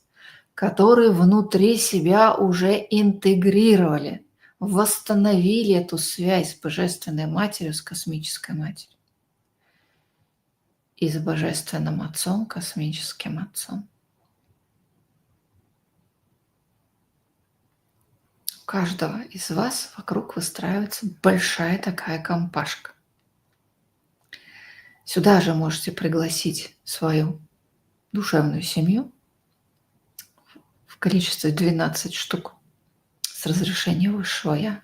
которые внутри себя уже интегрировали, восстановили эту связь с Божественной Матерью, с Космической Матерью. И с Божественным Отцом, Космическим Отцом. У каждого из вас вокруг выстраивается большая такая компашка. Сюда же можете пригласить свою душевную семью в количестве 12 штук с разрешения Высшего Я.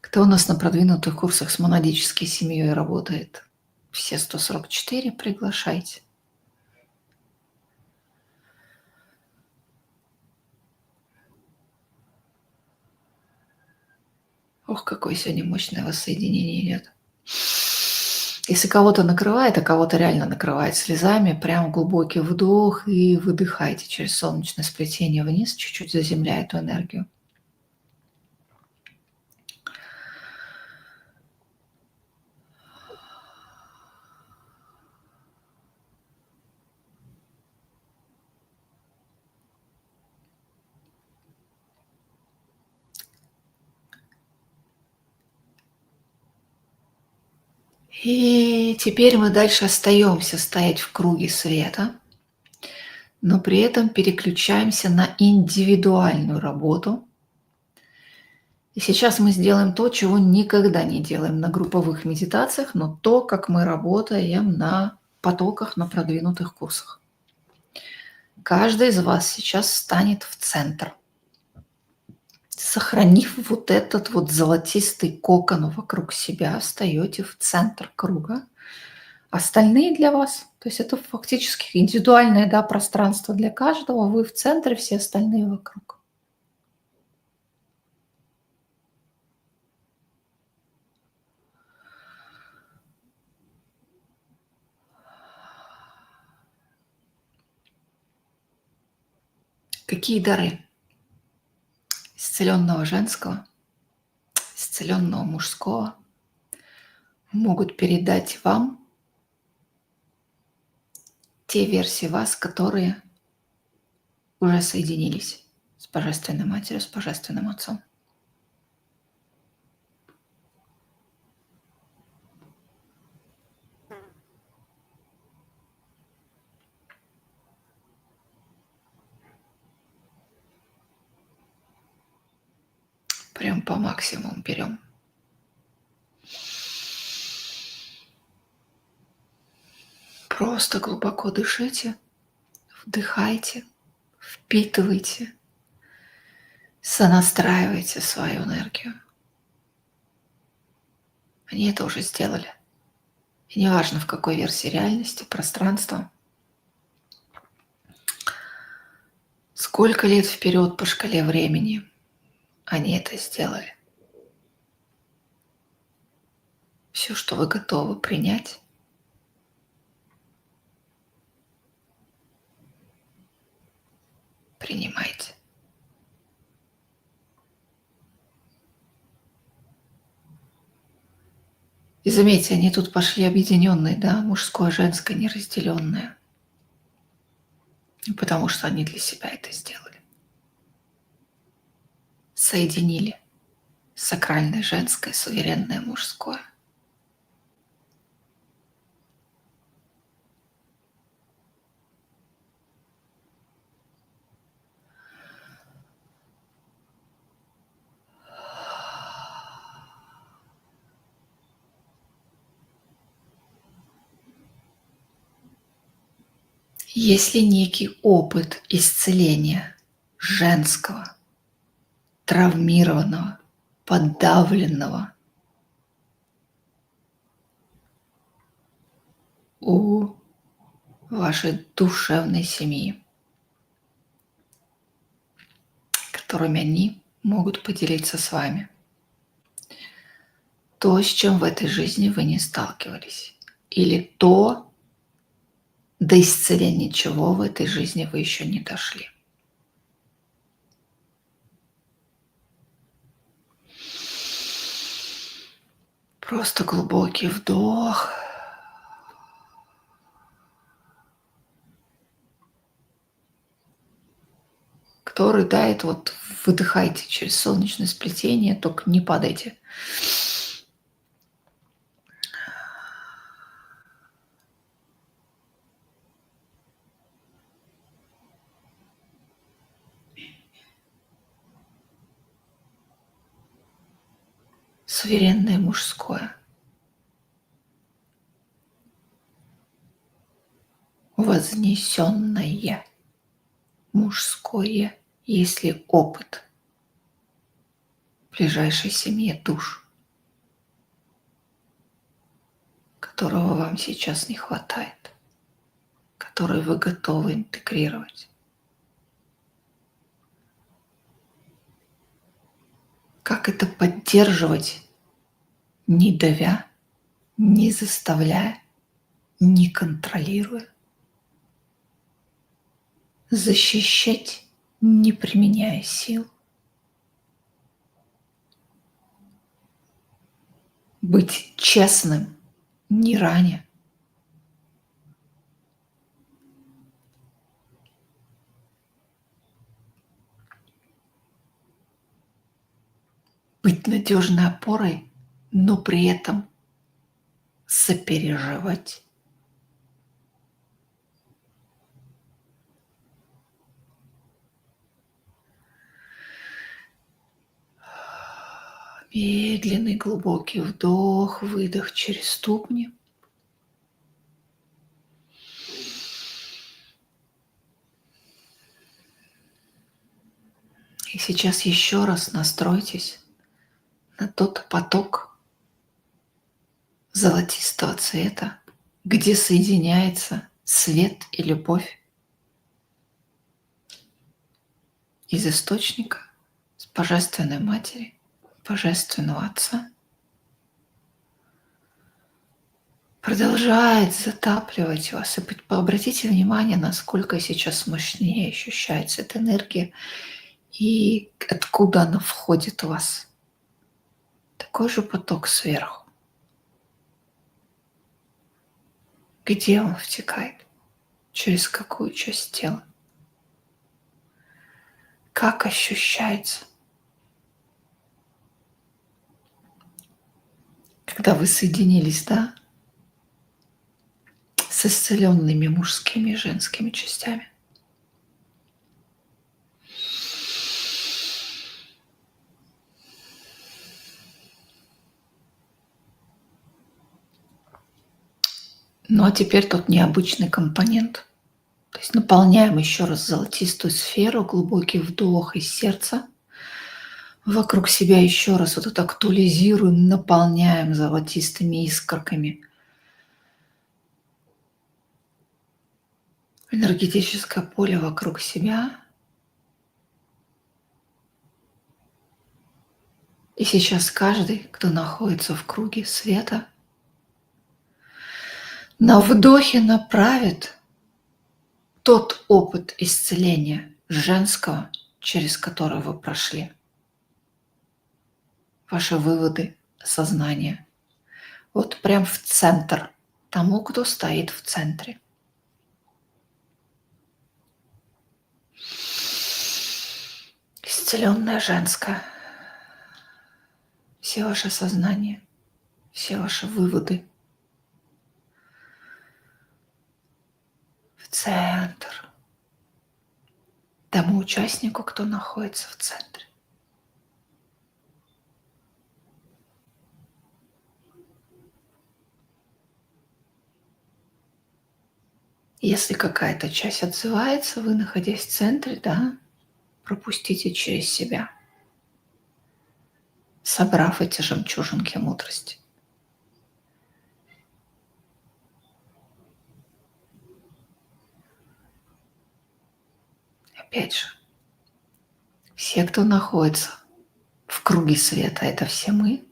Кто у нас на продвинутых курсах с монадической семьей работает? Все 144 приглашайте. Ох, какое сегодня мощное воссоединение идет. Если кого-то накрывает, а кого-то реально накрывает слезами, прям глубокий вдох и выдыхайте через солнечное сплетение вниз, чуть-чуть заземляя эту энергию. И теперь мы дальше остаемся стоять в круге света, но при этом переключаемся на индивидуальную работу. И сейчас мы сделаем то, чего никогда не делаем на групповых медитациях, но то, как мы работаем на потоках, на продвинутых курсах. Каждый из вас сейчас станет в центр, сохранив вот этот вот золотистый кокон вокруг себя, встаете в центр круга. Остальные для вас, то есть это фактически индивидуальное, да, пространство для каждого, вы в центре, все остальные вокруг. Какие дары исцеленного женского, исцеленного мужского могут передать вам те версии вас, которые уже соединились с Божественной Матерью, с Божественным Отцом? Прям по максимуму берем. Просто глубоко дышите, вдыхайте, впитывайте, сонастраивайте свою энергию. Они это уже сделали. И неважно, в какой версии реальности, пространства, сколько лет вперед по шкале времени они это сделали. Все, что вы готовы принять, принимайте. И заметьте, они тут пошли объединенные, да, мужское, женское, неразделенное. Потому что они для себя это сделали. Соединили сакральное женское, суверенное мужское. Если некий опыт исцеления женского, травмированного, подавленного у вашей душевной семьи, которыми они могут поделиться с вами. То, с чем в этой жизни вы не сталкивались. Или то, до исцеления чего в этой жизни вы еще не дошли. Просто глубокий вдох. Который дает, вот выдыхайте через солнечное сплетение, только не падайте. суверенное мужское, вознесенное мужское, если опыт ближайшей семье душ, которого вам сейчас не хватает, который вы готовы интегрировать. Как это поддерживать, не давя, не заставляя, не контролируя. Защищать, не применяя сил. Быть честным, не раня. Быть надежной опорой, но при этом сопереживать. Медленный глубокий вдох, выдох через ступни. И сейчас еще раз настройтесь на тот поток золотистого цвета, где соединяется свет и любовь из источника, с Божественной Матери, Божественного Отца. Продолжает затапливать вас. И обратите внимание, насколько сейчас мощнее ощущается эта энергия и откуда она входит в вас. Такой же поток сверху. Где он втекает? Через какую часть тела? Как ощущается? Когда вы соединились, да, с исцеленными мужскими и женскими частями. Ну а теперь тот необычный компонент. То есть наполняем еще раз золотистую сферу, глубокий вдох из сердца. Вокруг себя еще раз вот это актуализируем, наполняем золотистыми искорками. Энергетическое поле вокруг себя. И сейчас каждый, кто находится в круге света, на вдохе направит тот опыт исцеления женского, через который вы прошли. Ваши выводы, сознание. Вот прям в центр, тому, кто стоит в центре. Исцеленное женское. Все ваше сознание, все ваши выводы. В центр. Тому участнику, кто находится в центре. Если какая-то часть отзывается, вы, находясь в центре, да, пропустите через себя, собрав эти жемчужинки мудрости. Опять же, все, кто находится в круге света, это все мы.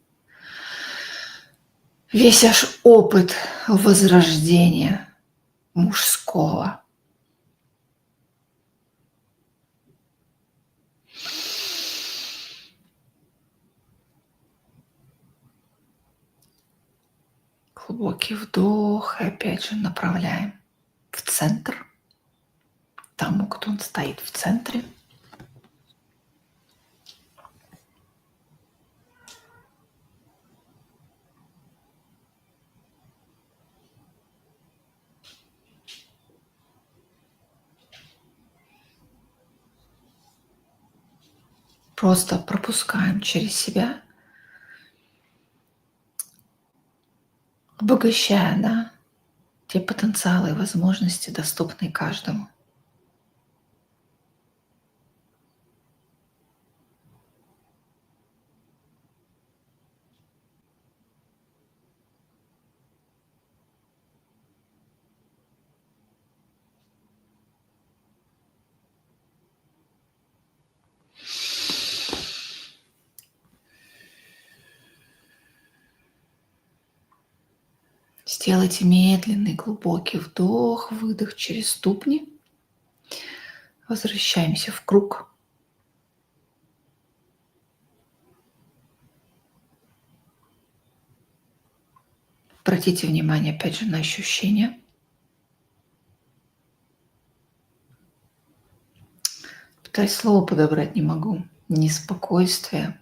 Весь ваш опыт возрождения мужского. Глубокий вдох, и опять же направляем в центр, тому, кто он стоит в центре. Просто пропускаем через себя обогащая, да, те потенциалы и возможности, доступные каждому. Сделайте медленный глубокий вдох, выдох через ступни. Возвращаемся в круг. Обратите внимание опять же на ощущения. Пытаюсь слово подобрать не могу. Ни спокойствие,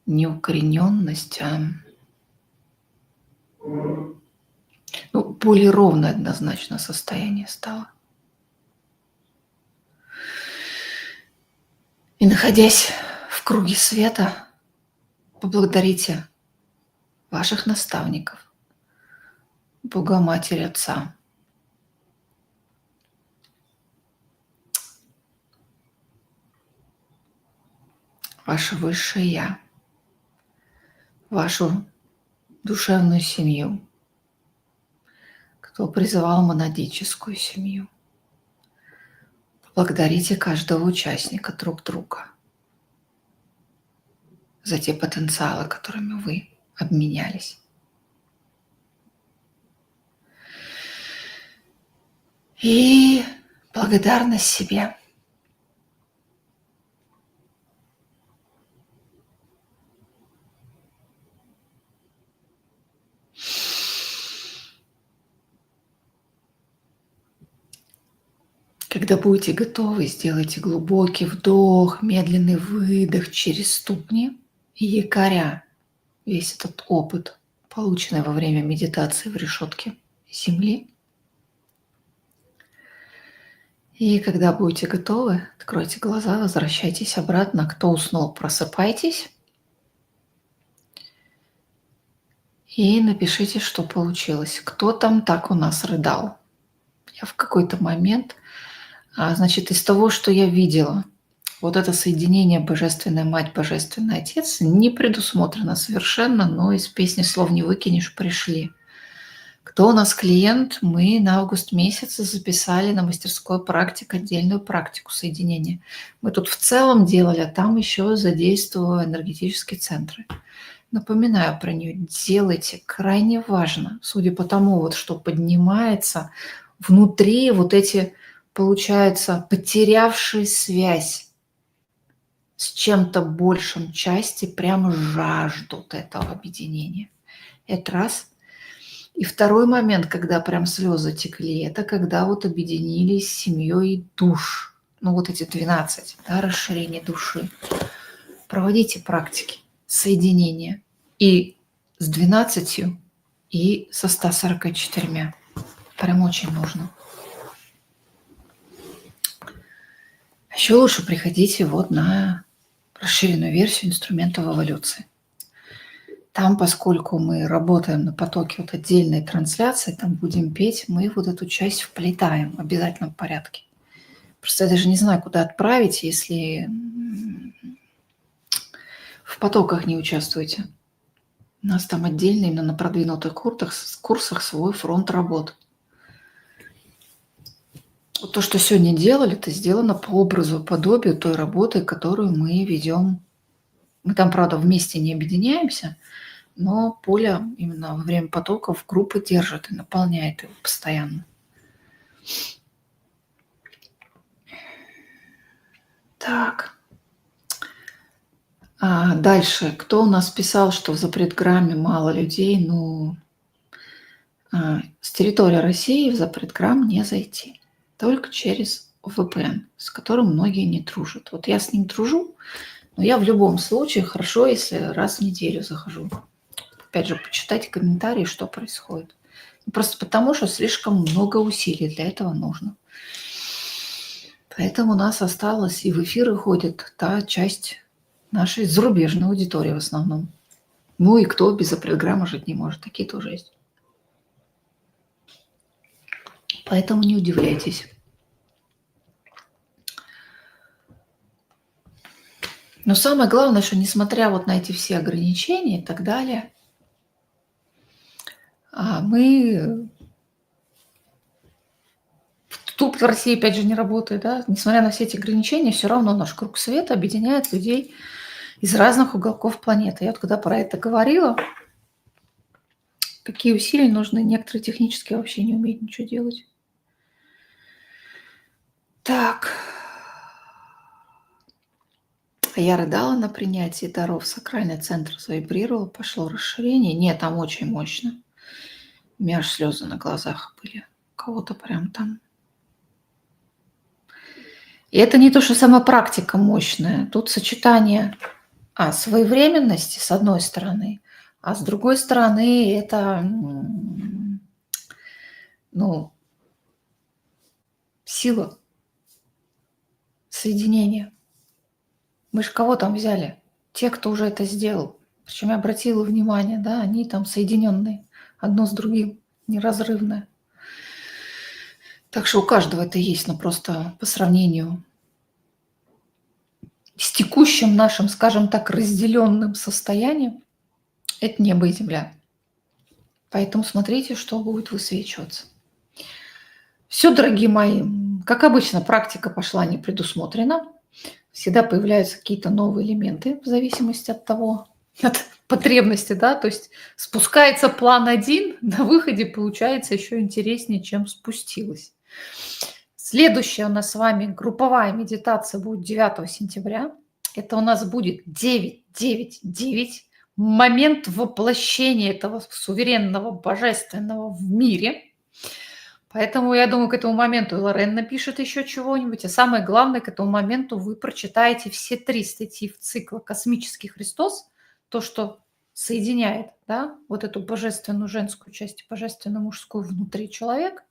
ни укорененность, а более ровное однозначно состояние стало. И находясь в круге света, поблагодарите ваших наставников, Бога, Матери, Отца, ваше Высшее Я, вашу душевную семью, кто призывал монадическую семью. Благодарите каждого участника друг друга за те потенциалы, которыми вы обменялись. И благодарность себе. Когда будете готовы, сделайте глубокий вдох, медленный выдох через ступни и якоря весь этот опыт, полученный во время медитации в решетке Земли. И когда будете готовы, откройте глаза, возвращайтесь обратно. Кто уснул, просыпайтесь. И напишите, что получилось. Кто там так у нас рыдал? Я в какой-то момент, значит, из того, что я видела, вот это соединение Божественная Мать, Божественный Отец не предусмотрено совершенно, но из песни слов не выкинешь пришли. Кто у нас клиент? Мы на август месяце записали на мастерской практик отдельную практику соединения. Мы тут в целом делали, а там еще задействовала энергетические центры. Напоминаю про нее. Делайте, крайне важно, судя по тому, вот, что поднимается внутри вот эти, получается, потерявшие связь с чем-то большим части, прям жаждут этого объединения. Это раз. И второй момент, когда прям слезы текли, это когда вот объединились с семьей душ. Вот эти 12, да, расширение души. Проводите практики соединения и с 12, и со 144. Прям очень нужно. Еще лучше приходите вот на расширенную версию инструментов эволюции. Там, поскольку мы работаем на потоке вот отдельной трансляции, там будем петь, мы вот эту часть вплетаем в обязательном порядке. Просто я даже не знаю, куда отправить, если в потоках не участвуете. У нас там отдельно именно на продвинутых курсах свой фронт работ. Вот то, что сегодня делали, это сделано по образу, подобию той работы, которую мы ведем. Мы там, правда, вместе не объединяемся, но поле именно во время потоков группы держит и наполняет его постоянно. Так. Дальше. Кто у нас писал, что в запретграмме мало людей? С территории России в запретграмм не зайти. Только через VPN, с которым многие не дружат. Вот я с ним дружу, но я в любом случае хорошо, если раз в неделю захожу. Опять же, почитать комментарии, что происходит. Просто потому, что слишком много усилий для этого нужно. Поэтому у нас осталось и в эфиры ходит та часть нашей зарубежной аудитории в основном. Ну и кто без апрельграмма жить не может, такие тоже есть. Поэтому не удивляйтесь. Но самое главное, что несмотря вот на эти все ограничения и так далее, мы тут в России, опять же, не работает, да, несмотря на все эти ограничения, все равно наш круг света объединяет людей из разных уголков планеты. Я вот когда про это говорила, какие усилия нужны, некоторые технически вообще не умеют ничего делать. Так. Я рыдала на принятии даров, сакральный центр завибрировал, пошло расширение. Нет, там очень мощно. У меня аж слезы на глазах были. У кого-то прям там. И это не то, что сама практика мощная. Тут сочетание своевременности с одной стороны, а с другой стороны это сила соединения. Мы же кого там взяли? Те, кто уже это сделал. Причем я обратила внимание, да, они там соединенные одно с другим, неразрывное. Так что у каждого это есть, но просто по сравнению с текущим нашим, скажем так, разделенным состоянием, это небо и земля. Поэтому смотрите, что будет высвечиваться. Все, дорогие мои, как обычно, практика пошла не предусмотрена. Всегда появляются какие-то новые элементы в зависимости от того, от потребности, да, то есть спускается план 1, на выходе получается еще интереснее, чем спустилось. Следующая у нас с вами групповая медитация будет 9 сентября. Это у нас будет 999, момент воплощения этого суверенного, божественного в мире. Поэтому я думаю, к этому моменту Лорен напишет еще чего-нибудь. А самое главное, к этому моменту вы прочитаете все 3 статьи в цикла «Космический Христос», то, что соединяет, да, вот эту божественную женскую часть и божественную мужскую внутри человека.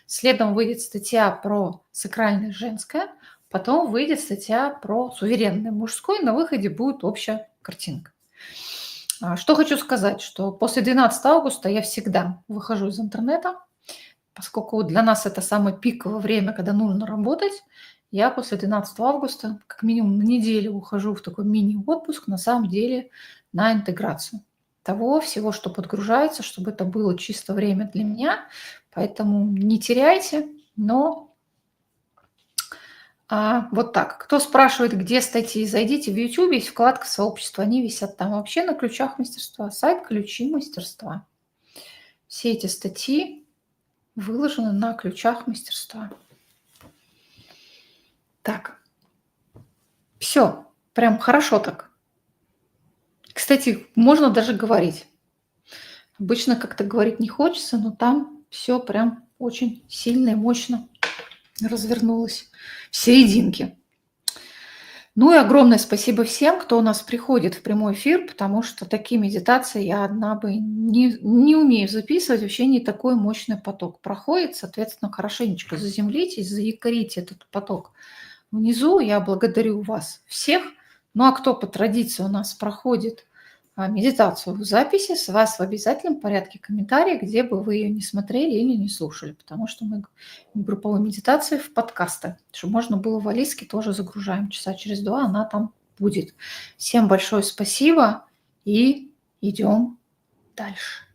Следом выйдет статья про сакральное женское, потом выйдет статья про суверенное мужское, на выходе будет общая картинка. Что хочу сказать, что после 12 августа я всегда выхожу из интернета, поскольку для нас это самое пиковое время, когда нужно работать. Я после 12 августа как минимум на неделю ухожу в такой мини-отпуск, на самом деле на интеграцию того всего, что подгружается, чтобы это было чисто время для меня. Поэтому не теряйте, но вот так. Кто спрашивает, где статьи, зайдите в YouTube, есть вкладка «Сообщество», они висят там. Вообще на ключах мастерства, сайт «Ключи мастерства». Все эти статьи выложены на ключах мастерства. Так, все, прям хорошо так. Кстати, можно даже говорить. Обычно как-то говорить не хочется, но там все прям очень сильно и мощно развернулось в серединке. Ну и огромное спасибо всем, кто у нас приходит в прямой эфир, потому что такие медитации я одна бы не умею записывать, вообще не такой мощный поток проходит, соответственно, хорошенечко заземлитесь, заякорите этот поток внизу. Я благодарю вас всех. Ну а кто по традиции у нас проходит медитацию в записи, с вас в обязательном порядке комментарий, где бы вы ее не смотрели или не слушали, потому что мы групповые медитации в подкасты, чтобы можно было в Алиске тоже загружаем часа через 2, она там будет. Всем большое спасибо и идем дальше.